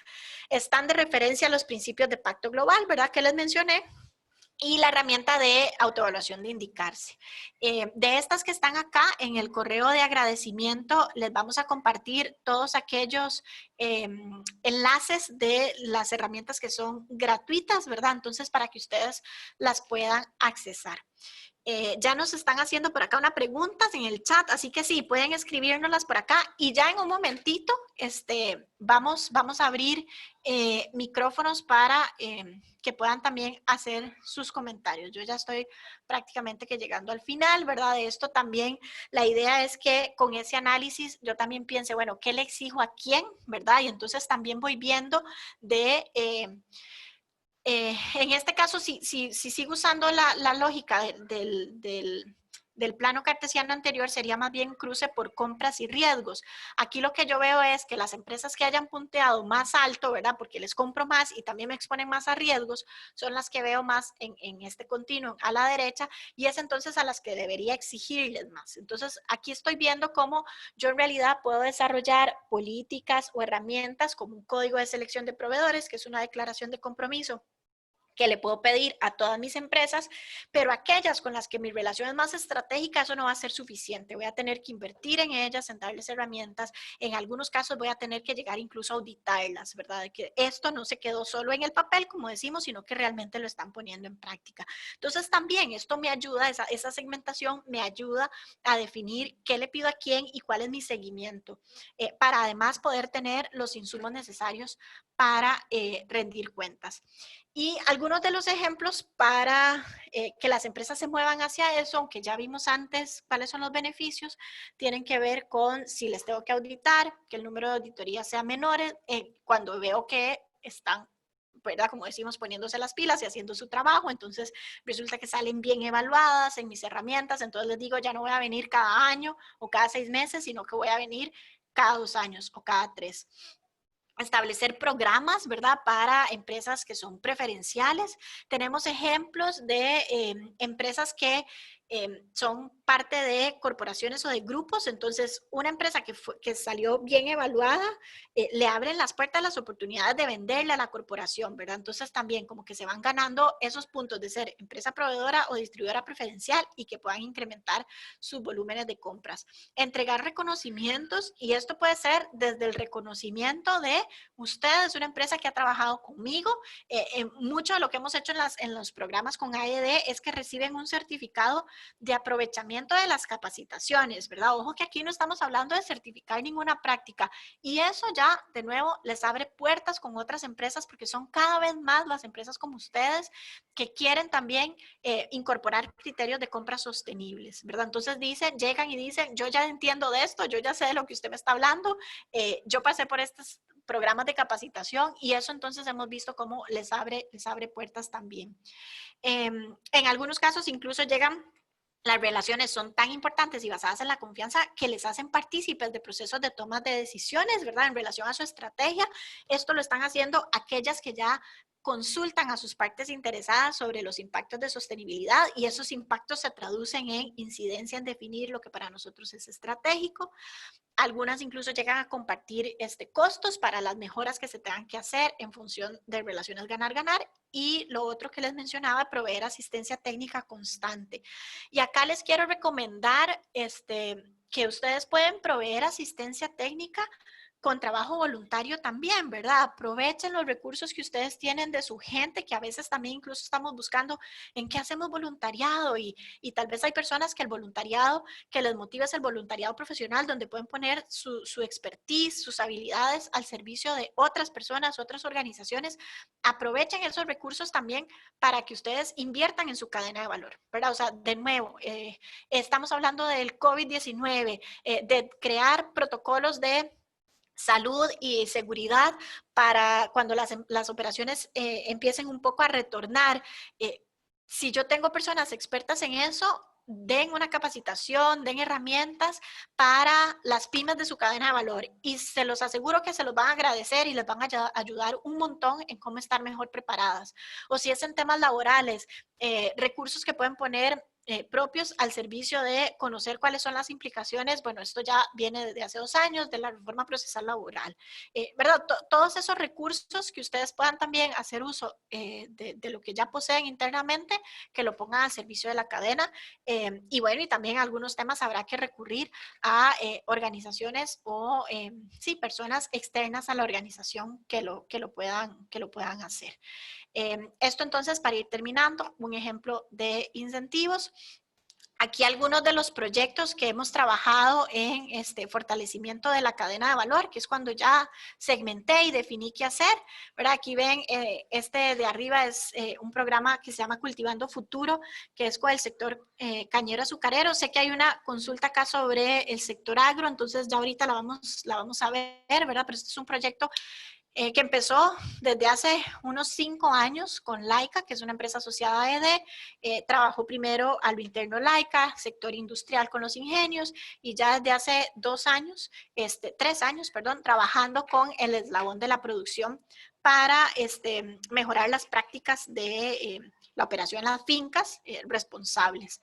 Están de referencia a los principios de Pacto Global, ¿verdad? Que les mencioné. Y la herramienta de autoevaluación de indicarse. De estas que están acá en el correo de agradecimiento, les vamos a compartir todos aquellos enlaces de las herramientas que son gratuitas, ¿verdad? Entonces, para que ustedes las puedan accesar. Ya nos están haciendo por acá unas preguntas en el chat, así que sí, pueden escribírnoslas por acá y ya en un momentito vamos a abrir micrófonos para que puedan también hacer sus comentarios. Yo ya estoy prácticamente que llegando al final, ¿verdad? De esto también la idea es que con ese análisis yo también piense, bueno, ¿qué le exijo a quién, ¿verdad? Y entonces también voy viendo de... en este caso, si sigo usando la lógica del plano cartesiano anterior, sería más bien cruce por compras y riesgos. Aquí lo que yo veo es que las empresas que hayan punteado más alto, ¿verdad? Porque les compro más y también me exponen más a riesgos, son las que veo más en este continuum a la derecha, y es entonces a las que debería exigirles más. Entonces, aquí estoy viendo cómo yo en realidad puedo desarrollar políticas o herramientas como un código de selección de proveedores, que es una declaración de compromiso que le puedo pedir a todas mis empresas, pero aquellas con las que mi relación es más estratégica, eso no va a ser suficiente. Voy a tener que invertir en ellas, en darles herramientas. En algunos casos voy a tener que llegar incluso a auditarlas, ¿verdad? De que esto no se quedó solo en el papel, como decimos, sino que realmente lo están poniendo en práctica. Entonces también esto me ayuda, esa segmentación me ayuda a definir qué le pido a quién y cuál es mi seguimiento, para además poder tener los insumos necesarios para rendir cuentas. Y algunos de los ejemplos para que las empresas se muevan hacia eso, aunque ya vimos antes cuáles son los beneficios, tienen que ver con si les tengo que auditar, que el número de auditorías sea menor, cuando veo que están, ¿verdad? Como decimos, poniéndose las pilas y haciendo su trabajo, entonces resulta que salen bien evaluadas en mis herramientas, entonces les digo, ya no voy a venir cada año o cada 6 meses, sino que voy a venir cada 2 años o cada 3. Establecer programas, ¿verdad? Para empresas que son preferenciales. Tenemos ejemplos de empresas que son parte de corporaciones o de grupos. Entonces, una empresa que salió bien evaluada, le abren las puertas, las oportunidades de venderle a la corporación, ¿verdad? Entonces, también como que se van ganando esos puntos de ser empresa proveedora o distribuidora preferencial y que puedan incrementar sus volúmenes de compras. Entregar reconocimientos, y esto puede ser desde el reconocimiento de usted es una empresa que ha trabajado conmigo. Mucho de lo que hemos hecho en los programas con AED es que reciben un certificado de aprovechamiento de las capacitaciones, ¿verdad? Ojo que aquí no estamos hablando de certificar ninguna práctica, y eso ya, de nuevo, les abre puertas con otras empresas, porque son cada vez más las empresas como ustedes que quieren también incorporar criterios de compra sostenibles, ¿verdad? Entonces llegan y dicen, yo ya entiendo de esto, yo ya sé de lo que usted me está hablando, yo pasé por estos programas de capacitación, y eso entonces hemos visto cómo les abre puertas también. En algunos casos incluso llegan, las relaciones son tan importantes y basadas en la confianza que les hacen partícipes de procesos de toma de decisiones, ¿verdad? En relación a su estrategia. Esto lo están haciendo aquellas que ya consultan a sus partes interesadas sobre los impactos de sostenibilidad, y esos impactos se traducen en incidencia en definir lo que para nosotros es estratégico. Algunas incluso llegan a compartir costos para las mejoras que se tengan que hacer en función de relaciones ganar-ganar. Y lo otro que les mencionaba, proveer asistencia técnica constante. Y acá les quiero recomendar que ustedes pueden proveer asistencia técnica con trabajo voluntario también, ¿verdad? Aprovechen los recursos que ustedes tienen de su gente, que a veces también incluso estamos buscando en qué hacemos voluntariado, y tal vez hay personas que el voluntariado que les motiva es el voluntariado profesional, donde pueden poner su expertise, sus habilidades al servicio de otras personas, otras organizaciones. Aprovechen esos recursos también para que ustedes inviertan en su cadena de valor, ¿verdad? O sea, de nuevo, estamos hablando del COVID-19, de crear protocolos de salud y seguridad para cuando las operaciones empiecen un poco a retornar. Si yo tengo personas expertas en eso, den una capacitación, den herramientas para las pymes de su cadena de valor, y se los aseguro que se los van a agradecer y les van a ayudar un montón en cómo estar mejor preparadas. O si es en temas laborales, recursos que pueden poner propios al servicio de conocer cuáles son las implicaciones. Bueno, esto ya viene desde hace 2 años de la reforma procesal laboral, ¿verdad? Todos esos recursos que ustedes puedan también hacer uso de lo que ya poseen internamente, que lo pongan al servicio de la cadena. Y bueno, y también algunos temas habrá que recurrir a organizaciones o sí, personas externas a la organización que lo puedan hacer. Esto entonces, para ir terminando, un ejemplo de incentivos. Aquí algunos de los proyectos que hemos trabajado en fortalecimiento de la cadena de valor, que es cuando ya segmenté y definí qué hacer, ¿verdad? Aquí ven, este de arriba es un programa que se llama Cultivando Futuro, que es con el sector cañero azucarero. Sé que hay una consulta acá sobre el sector agro, entonces ya ahorita la vamos a ver, ¿verdad? Pero este es un proyecto que empezó desde hace unos 5 años con Laika, que es una empresa asociada a ED. Trabajó primero a lo interno Laika, sector industrial con los ingenios, y ya desde hace 2 años, 3 años, perdón, trabajando con el eslabón de la producción para mejorar las prácticas de la operación en las fincas responsables.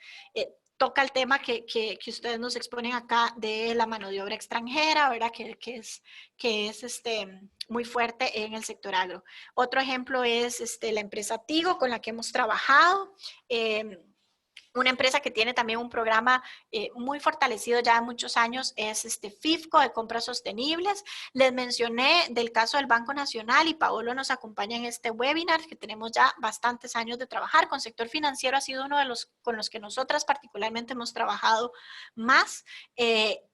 toca el tema que ustedes nos exponen acá de la mano de obra extranjera, ¿verdad? Que es muy fuerte en el sector agro. Otro ejemplo es la empresa Tigo con la que hemos trabajado. Una empresa que tiene también un programa muy fortalecido ya de muchos años es FIFCO de compras sostenibles. Les mencioné del caso del Banco Nacional y Paolo nos acompaña en este webinar que tenemos ya bastantes años de trabajar. Con sector financiero ha sido uno de los con los que nosotras particularmente hemos trabajado más.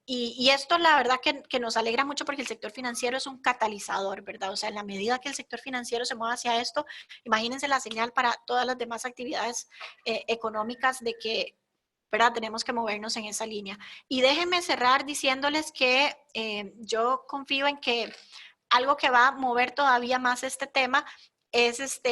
Y esto la verdad que nos alegra mucho porque el sector financiero es un catalizador, ¿verdad? O sea, en la medida que el sector financiero se mueva hacia esto, imagínense la señal para todas las demás actividades económicas de que, ¿verdad? Tenemos que movernos en esa línea. Y déjenme cerrar diciéndoles que yo confío en que algo que va a mover todavía más este tema es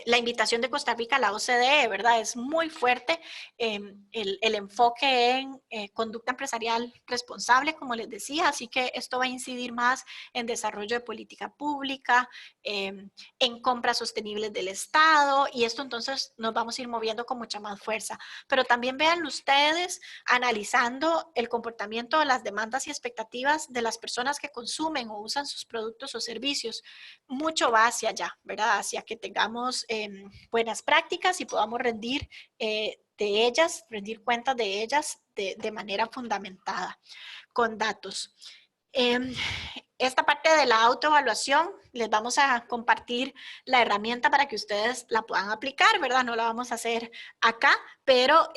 la invitación de Costa Rica a la OCDE, ¿verdad? Es muy fuerte el enfoque en conducta empresarial responsable, como les decía, así que esto va a incidir más en desarrollo de política pública, en compras sostenibles del Estado, y esto entonces nos vamos a ir moviendo con mucha más fuerza. Pero también vean ustedes, analizando el comportamiento de las demandas y expectativas de las personas que consumen o usan sus productos o servicios, mucho va hacia allá, ¿verdad? Hacia que tengamos buenas prácticas y podamos rendir de ellas, rendir cuentas de ellas de manera fundamentada, con datos. Esta parte de la autoevaluación, les vamos a compartir la herramienta para que ustedes la puedan aplicar, ¿verdad? No la vamos a hacer acá, pero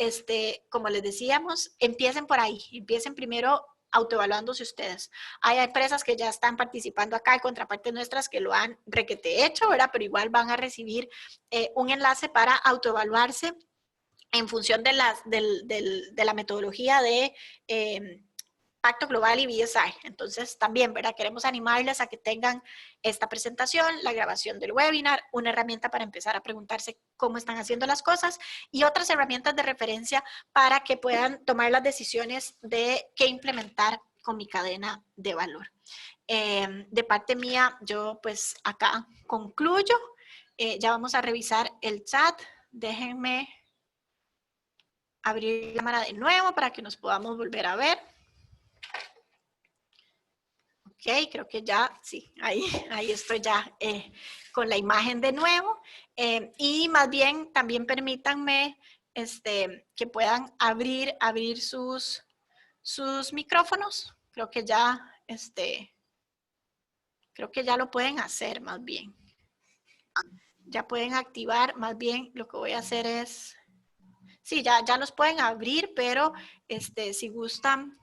como les decíamos, empiecen por ahí, empiecen primero autoevaluándose ustedes. Hay empresas que ya están participando acá, hay contrapartes nuestras que lo han requete hecho, ¿verdad? Pero igual van a recibir un enlace para autoevaluarse en función de la metodología de Pacto Global y BSI. Entonces, también, ¿verdad? Queremos animarles a que tengan esta presentación, la grabación del webinar, una herramienta para empezar a preguntarse cómo están haciendo las cosas y otras herramientas de referencia para que puedan tomar las decisiones de qué implementar con mi cadena de valor. De parte mía, yo pues acá concluyo. Ya vamos a revisar el chat. Déjenme abrir la cámara de nuevo para que nos podamos volver a ver. Ok, creo que ya, sí, ahí estoy ya con la imagen de nuevo. Y más bien, también permítanme que puedan abrir sus micrófonos. Creo que ya, creo que ya lo pueden hacer más bien. Ya pueden activar, más bien lo que voy a hacer es, sí, ya los pueden abrir, pero si gustan,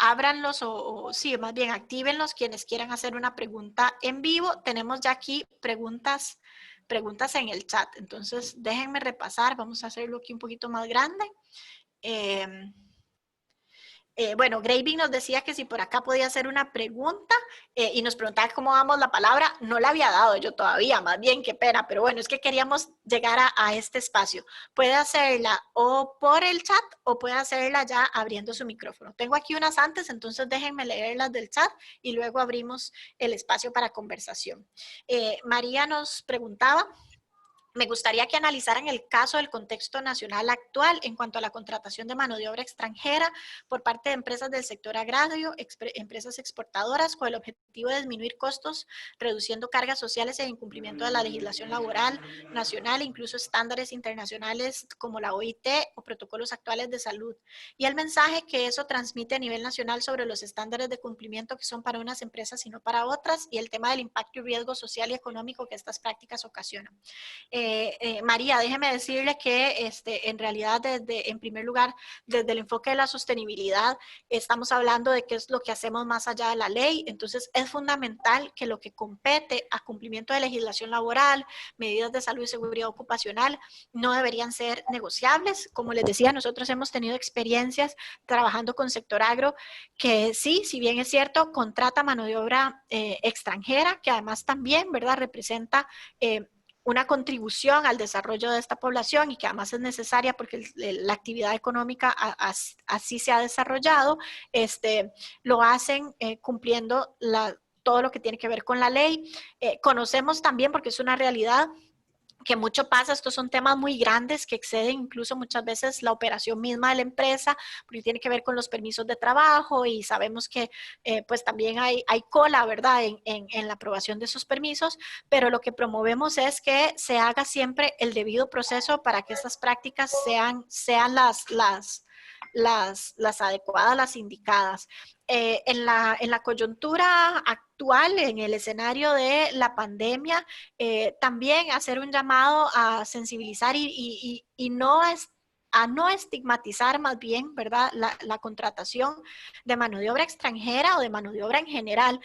ábranlos o sí, más bien actívenlos quienes quieran hacer una pregunta en vivo. Tenemos ya aquí preguntas en el chat. Entonces, déjenme repasar. Vamos a hacerlo aquí un poquito más grande. Bueno, Graving nos decía que si por acá podía hacer una pregunta y nos preguntaba cómo damos la palabra. No la había dado yo todavía, más bien, qué pena, pero bueno, es que queríamos llegar a este espacio. Puede hacerla o por el chat o puede hacerla ya abriendo su micrófono. Tengo aquí unas antes, entonces déjenme leerlas del chat y luego abrimos el espacio para conversación. María nos preguntaba: me gustaría que analizaran el caso del contexto nacional actual en cuanto a la contratación de mano de obra extranjera por parte de empresas del sector agrario, empresas exportadoras, con el objetivo de disminuir costos, reduciendo cargas sociales en incumplimiento de la legislación laboral nacional e incluso estándares internacionales como la OIT o protocolos actuales de salud. Y el mensaje que eso transmite a nivel nacional sobre los estándares de cumplimiento que son para unas empresas y no para otras, y el tema del impacto y riesgo social y económico que estas prácticas ocasionan. María, déjeme decirle que en realidad en primer lugar, desde el enfoque de la sostenibilidad, estamos hablando de qué es lo que hacemos más allá de la ley. Entonces, es fundamental que lo que compete a cumplimiento de legislación laboral, medidas de salud y seguridad ocupacional, no deberían ser negociables. Como les decía, nosotros hemos tenido experiencias trabajando con sector agro que sí, si bien es cierto, contrata mano de obra extranjera, que además también, ¿verdad?, representa una contribución al desarrollo de esta población y que además es necesaria porque la actividad económica así se ha desarrollado, lo hacen cumpliendo todo lo que tiene que ver con la ley. Conocemos también, porque es una realidad, que mucho pasa, estos son temas muy grandes que exceden incluso muchas veces la operación misma de la empresa, porque tiene que ver con los permisos de trabajo y sabemos que pues también hay cola, ¿verdad?, en la aprobación de esos permisos, pero lo que promovemos es que se haga siempre el debido proceso para que estas prácticas sean las adecuadas, las indicadas. En la coyuntura actual, en el escenario de la pandemia, también hacer un llamado a sensibilizar y no a no estigmatizar más bien, ¿verdad?, la contratación de mano de obra extranjera o de mano de obra en general.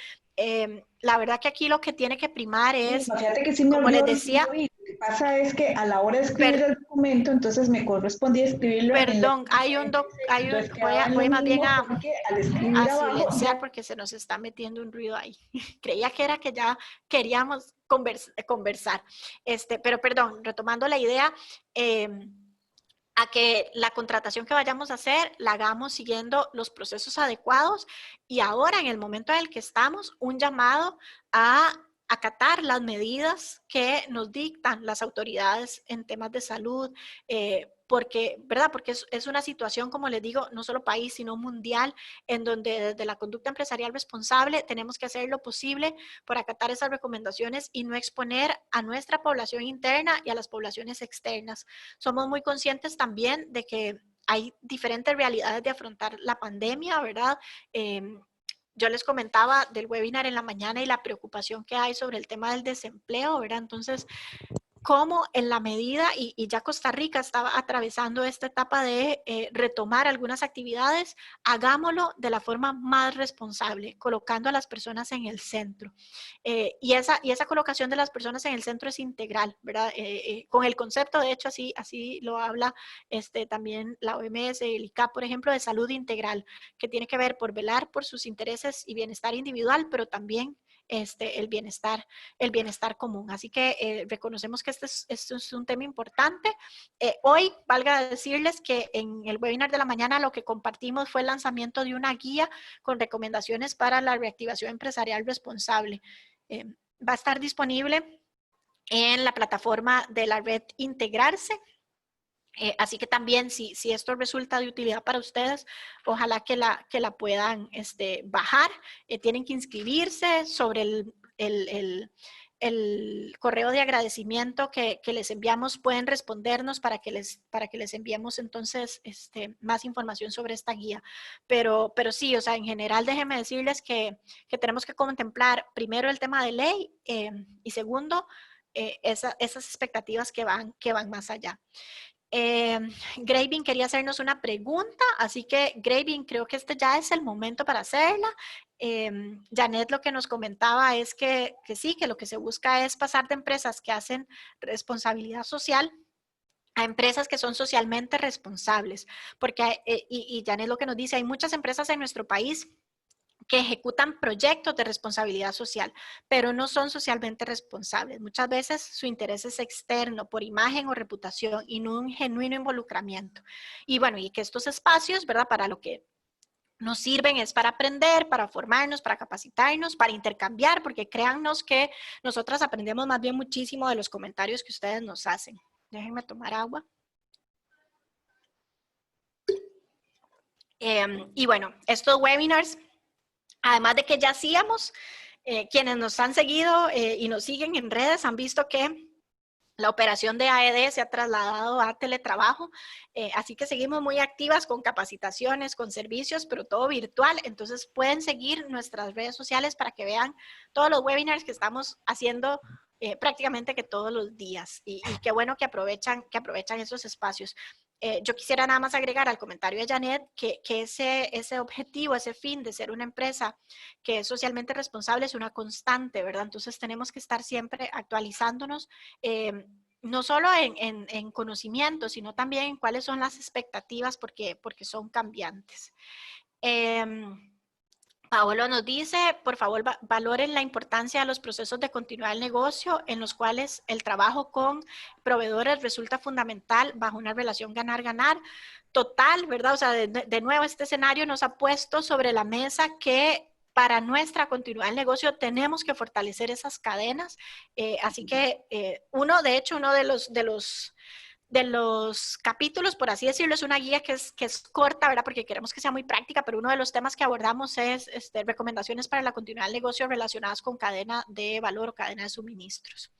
La verdad que aquí lo que tiene que primar es, Fíjate que sí me como les olvidó, decía, lo que pasa es que a la hora de escribir per, el documento, entonces me correspondía escribirlo en la perdón, entonces quedaba en lo voy más bien mismo porque al escribir a abajo silenciar ya. porque se nos está metiendo un ruido ahí. Creía que era que ya queríamos conversar. Pero perdón, retomando la idea, eh, a que la contratación que vayamos a hacer la hagamos siguiendo los procesos adecuados y ahora en el momento en el que estamos, un llamado a acatar las medidas que nos dictan las autoridades en temas de salud, porque, ¿verdad? Porque es una situación, como les digo, no solo país, sino mundial, en donde desde la conducta empresarial responsable tenemos que hacer lo posible por acatar esas recomendaciones y no exponer a nuestra población interna y a las poblaciones externas. Somos muy conscientes también de que hay diferentes realidades de afrontar la pandemia, ¿verdad? Yo les comentaba del webinar en la mañana y la preocupación que hay sobre el tema del desempleo, ¿verdad? Entonces, cómo en la medida, y ya Costa Rica estaba atravesando esta etapa de retomar algunas actividades, hagámoslo de la forma más responsable, colocando a las personas en el centro. Y esa colocación de las personas en el centro es integral, ¿verdad? Con el concepto, de hecho, así lo habla también la OMS, el ICAP, por ejemplo, de salud integral, que tiene que ver por velar por sus intereses y bienestar individual, pero también el bienestar común. Así que reconocemos que este es un tema importante. Hoy, valga decirles que en el webinar de la mañana lo que compartimos fue el lanzamiento de una guía con recomendaciones para la reactivación empresarial responsable. Va a estar disponible en la plataforma de la red Integrarse. Así que también, si esto resulta de utilidad para ustedes, ojalá que la puedan bajar. Tienen que inscribirse sobre el correo de agradecimiento que les enviamos. Pueden respondernos para que les enviemos entonces más información sobre esta guía. Pero sí, o sea, en general, déjenme decirles que tenemos que contemplar primero el tema de ley y segundo, esas expectativas que van más allá. Graving quería hacernos una pregunta, así que Graving, creo que este ya es el momento para hacerla. Janet lo que nos comentaba es que sí, que lo que se busca es pasar de empresas que hacen responsabilidad social a empresas que son socialmente responsables, porque, y Janet lo que nos dice, hay muchas empresas en nuestro país que ejecutan proyectos de responsabilidad social, pero no son socialmente responsables. Muchas veces su interés es externo, por imagen o reputación, y no un genuino involucramiento. Y bueno, y que estos espacios, ¿verdad?, para lo que nos sirven es para aprender, para formarnos, para capacitarnos, para intercambiar, porque créannos que nosotras aprendemos más bien muchísimo de los comentarios que ustedes nos hacen. Déjenme tomar agua. Y bueno, estos webinars, además de que ya hacíamos, quienes nos han seguido y nos siguen en redes han visto que la operación de AED se ha trasladado a teletrabajo, así que seguimos muy activas con capacitaciones, con servicios, pero todo virtual. Entonces pueden seguir nuestras redes sociales para que vean todos los webinars que estamos haciendo prácticamente que todos los días. Y qué bueno que aprovechan esos espacios. Yo quisiera nada más agregar al comentario de Janet que ese objetivo, ese fin de ser una empresa que es socialmente responsable es una constante, ¿verdad? Entonces tenemos que estar siempre actualizándonos, no solo en conocimiento, sino también en cuáles son las expectativas porque son cambiantes. Paolo nos dice, por favor, valoren la importancia de los procesos de continuar el negocio en los cuales el trabajo con proveedores resulta fundamental bajo una relación ganar-ganar total, ¿verdad? O sea, de nuevo, este escenario nos ha puesto sobre la mesa que para nuestra continuidad del negocio tenemos que fortalecer esas cadenas. Así que uno de los capítulos, por así decirlo, es una guía que es corta, ¿verdad? Porque queremos que sea muy práctica, pero uno de los temas que abordamos es recomendaciones para la continuidad del negocio relacionadas con cadena de valor o cadena de suministros.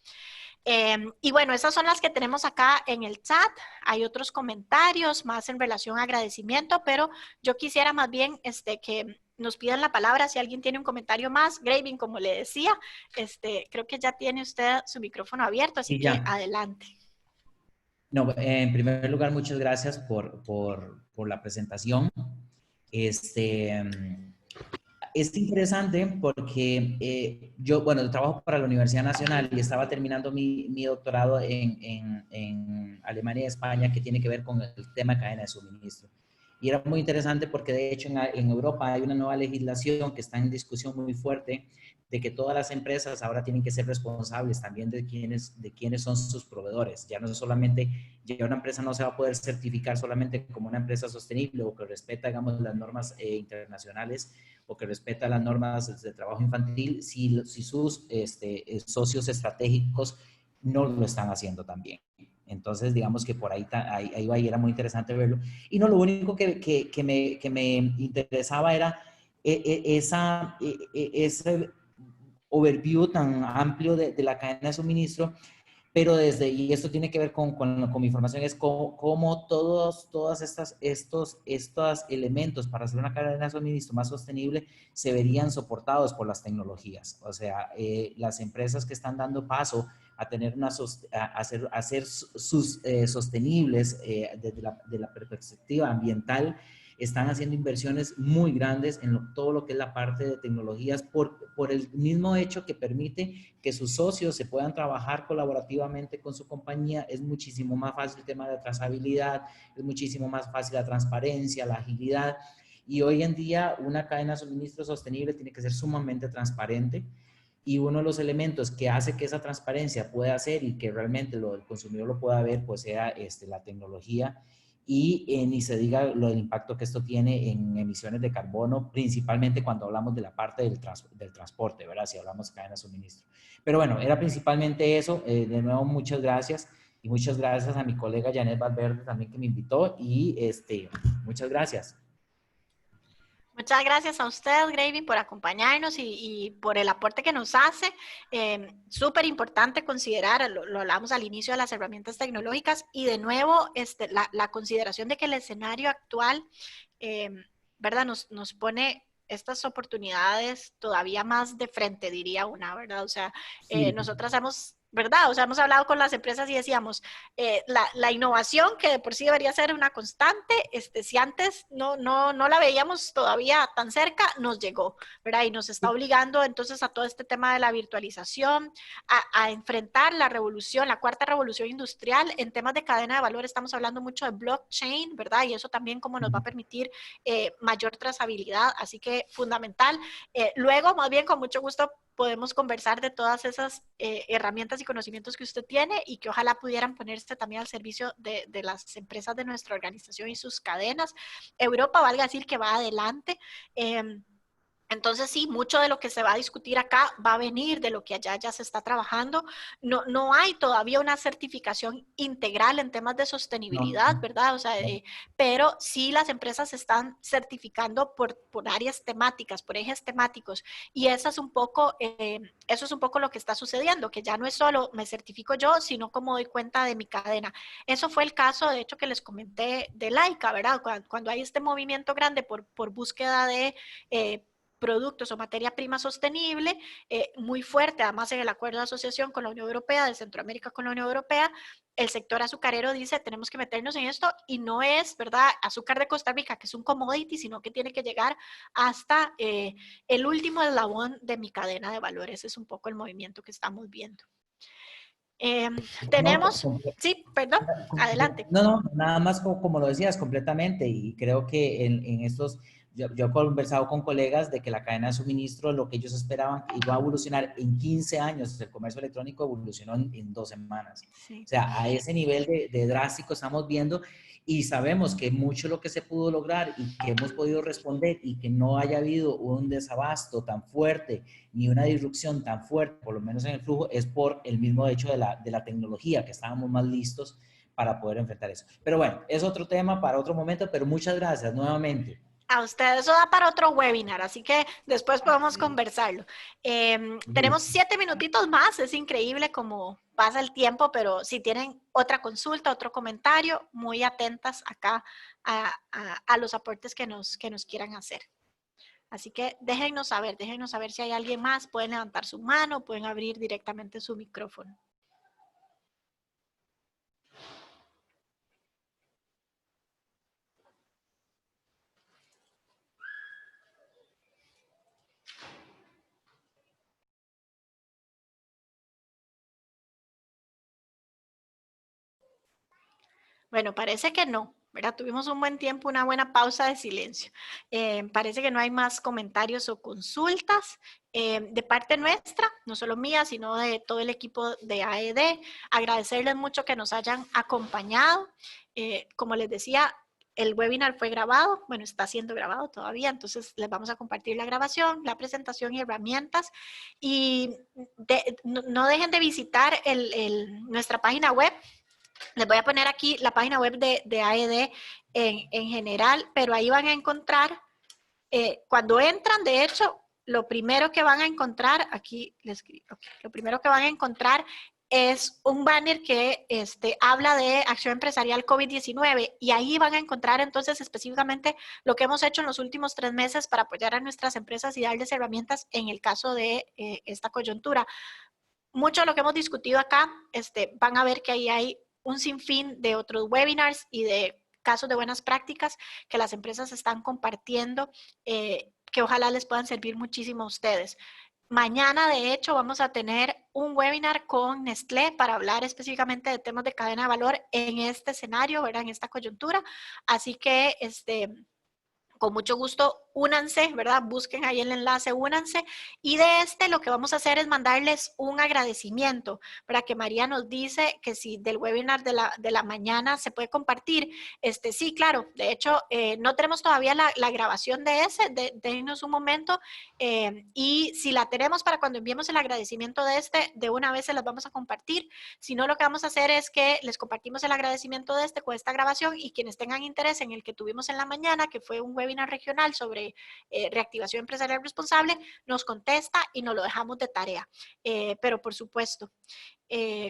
Y bueno, esas son las que tenemos acá en el chat. Hay otros comentarios más en relación a agradecimiento, pero yo quisiera más bien que nos pidan la palabra si alguien tiene un comentario más. Graving, como le decía, creo que ya tiene usted su micrófono abierto, así que adelante. No, en primer lugar, muchas gracias por la presentación. Es interesante porque yo trabajo para la Universidad Nacional y estaba terminando mi doctorado en Alemania y España, que tiene que ver con el tema de cadena de suministro. Y era muy interesante porque, de hecho, en Europa hay una nueva legislación que está en discusión muy fuerte de que todas las empresas ahora tienen que ser responsables también de quiénes son sus proveedores. Ya no solamente, ya una empresa no se va a poder certificar solamente como una empresa sostenible o que respeta, digamos, las normas internacionales o que respeta las normas de trabajo infantil si sus socios estratégicos no lo están haciendo también. Entonces, digamos que por ahí va y era muy interesante verlo. Y no, lo único que me interesaba era ese overview tan amplio de la cadena de suministro, pero y esto tiene que ver con mi información, es cómo todos estos elementos para hacer una cadena de suministro más sostenible se verían soportados por las tecnologías. O sea, las empresas que están dando paso a tener a ser sostenibles desde la perspectiva ambiental, están haciendo inversiones muy grandes en todo lo que es la parte de tecnologías por el mismo hecho que permite que sus socios se puedan trabajar colaborativamente con su compañía. Es muchísimo más fácil el tema de la trazabilidad, es muchísimo más fácil la transparencia, la agilidad. Y hoy en día una cadena de suministro sostenible tiene que ser sumamente transparente. Y uno de los elementos que hace que esa transparencia pueda hacer y que realmente el consumidor lo pueda ver, pues sea la tecnología. Y ni se diga lo del impacto que esto tiene en emisiones de carbono, principalmente cuando hablamos de la parte del transporte, ¿verdad? Si hablamos de cadena de suministro. Pero bueno, era principalmente eso. De nuevo, muchas gracias. Y muchas gracias a mi colega Janet Valverde también que me invitó. Y muchas gracias. Muchas gracias a usted, Gravy, por acompañarnos y por el aporte que nos hace. Súper importante considerar, lo hablamos al inicio, de las herramientas tecnológicas y de nuevo la consideración de que el escenario actual, ¿verdad? Nos pone estas oportunidades todavía más de frente, diría una, ¿verdad? O sea, Sí. nosotras ¿verdad? O sea, hemos hablado con las empresas y decíamos, la innovación, que de por sí debería ser una constante, si antes no la veíamos todavía tan cerca, nos llegó, ¿verdad? Y nos está obligando entonces a todo este tema de la virtualización, a enfrentar la revolución, la cuarta revolución industrial. En temas de cadena de valor estamos hablando mucho de blockchain, ¿verdad? Y eso también como nos va a permitir mayor trazabilidad, así que fundamental. Luego, más bien, con mucho gusto podemos conversar de todas esas herramientas y conocimientos que usted tiene y que ojalá pudieran ponerse también al servicio de las empresas de nuestra organización y sus cadenas. Europa, valga decir que va adelante. Entonces, sí, mucho de lo que se va a discutir acá va a venir de lo que allá ya se está trabajando. No hay todavía una certificación integral en temas de sostenibilidad, No. ¿verdad? O sea, pero sí las empresas están certificando por áreas temáticas, por ejes temáticos. Y eso es un poco lo que está sucediendo, que ya no es solo me certifico yo, sino como doy cuenta de mi cadena. Eso fue el caso, de hecho, que les comenté de Laika, ¿verdad? Cuando hay este movimiento grande por búsqueda de productos o materia prima sostenible, muy fuerte, además en el acuerdo de asociación con la Unión Europea, de Centroamérica con la Unión Europea, el sector azucarero dice, tenemos que meternos en esto, y no es, ¿verdad?, azúcar de Costa Rica, que es un commodity, sino que tiene que llegar hasta el último eslabón de mi cadena de valores. Es un poco el movimiento que estamos viendo. Tenemos, sí, perdón, adelante. No, nada más como lo decías, completamente, y creo que en estos yo he conversado con colegas de que la cadena de suministro, lo que ellos esperaban que iba a evolucionar en 15 años, el comercio electrónico evolucionó en 2 semanas. Sí. O sea, a ese nivel de drástico estamos viendo y sabemos que mucho lo que se pudo lograr y que hemos podido responder y que no haya habido un desabasto tan fuerte ni una disrupción tan fuerte, por lo menos en el flujo, es por el mismo hecho de la tecnología, que estábamos más listos para poder enfrentar eso. Pero bueno, es otro tema para otro momento, pero muchas gracias nuevamente. A ustedes eso da para otro webinar, así que después podemos conversarlo. Tenemos 7 minutitos más, es increíble cómo pasa el tiempo, pero si tienen otra consulta, otro comentario, muy atentas acá a los aportes que nos quieran hacer. Así que déjennos saber si hay alguien más, pueden levantar su mano, pueden abrir directamente su micrófono. Bueno, parece que no, ¿verdad? Tuvimos un buen tiempo, una buena pausa de silencio. Parece que no hay más comentarios o consultas de parte nuestra, no solo mía, sino de todo el equipo de AED. Agradecerles mucho que nos hayan acompañado. Como les decía, el webinar fue grabado, bueno, está siendo grabado todavía, entonces les vamos a compartir la grabación, la presentación y herramientas. Y no dejen de visitar nuestra página web. Les voy a poner aquí la página web de AED en general, pero ahí van a encontrar, cuando entran, de hecho, lo primero que van a encontrar, aquí les escribo, okay, lo primero que van a encontrar es un banner que habla de acción empresarial COVID-19 y ahí van a encontrar entonces específicamente lo que hemos hecho en los últimos 3 meses para apoyar a nuestras empresas y darles herramientas en el caso de esta coyuntura. Mucho de lo que hemos discutido acá, van a ver que ahí hay un sinfín de otros webinars y de casos de buenas prácticas que las empresas están compartiendo, que ojalá les puedan servir muchísimo a ustedes. Mañana, de hecho, vamos a tener un webinar con Nestlé para hablar específicamente de temas de cadena de valor en este escenario, ¿verdad? En esta coyuntura. Así que, con mucho gusto, únanse, ¿verdad? Busquen ahí el enlace, únanse. Y de lo que vamos a hacer es mandarles un agradecimiento, para que María nos dice que si del webinar de la mañana se puede compartir. Sí, claro. De hecho, no tenemos todavía la grabación de ese. Denos un momento. Y si la tenemos para cuando enviemos el agradecimiento de una vez se las vamos a compartir. Si no, lo que vamos a hacer es que les compartimos el agradecimiento de con esta grabación y quienes tengan interés en el que tuvimos en la mañana, que fue un webinar regional sobre reactivación empresarial responsable, nos contesta y nos lo dejamos de tarea. Pero por supuesto,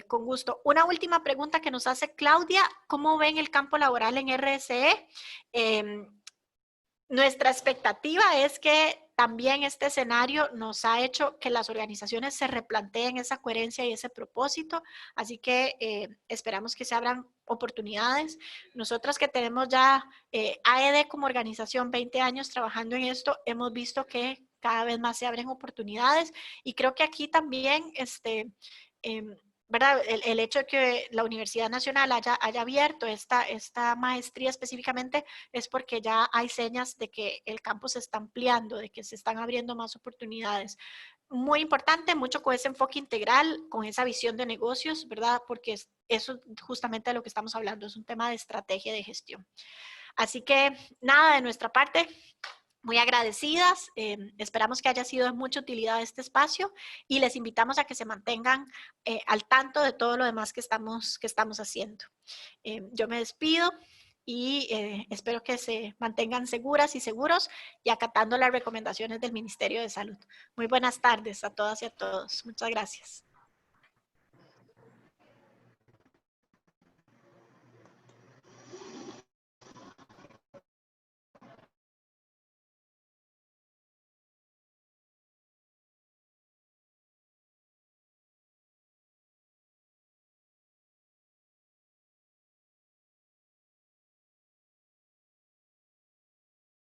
con gusto. Una última pregunta que nos hace Claudia: ¿cómo ven el campo laboral en RSE? Nuestra expectativa es que también este escenario nos ha hecho que las organizaciones se replanteen esa coherencia y ese propósito, así que esperamos que se abran oportunidades. Nosotras que tenemos ya AED como organización 20 años trabajando en esto, hemos visto que cada vez más se abren oportunidades y creo que aquí también ¿verdad? El hecho de que la Universidad Nacional haya abierto esta maestría específicamente es porque ya hay señas de que el campo se está ampliando, de que se están abriendo más oportunidades. Muy importante, mucho con ese enfoque integral, con esa visión de negocios, ¿verdad? Porque eso justamente de lo que estamos hablando, es un tema de estrategia de gestión. Así que nada, de nuestra parte, muy agradecidas, esperamos que haya sido de mucha utilidad este espacio y les invitamos a que se mantengan al tanto de todo lo demás que estamos haciendo. Yo me despido y espero que se mantengan seguras y seguros y acatando las recomendaciones del Ministerio de Salud. Muy buenas tardes a todas y a todos. Muchas gracias.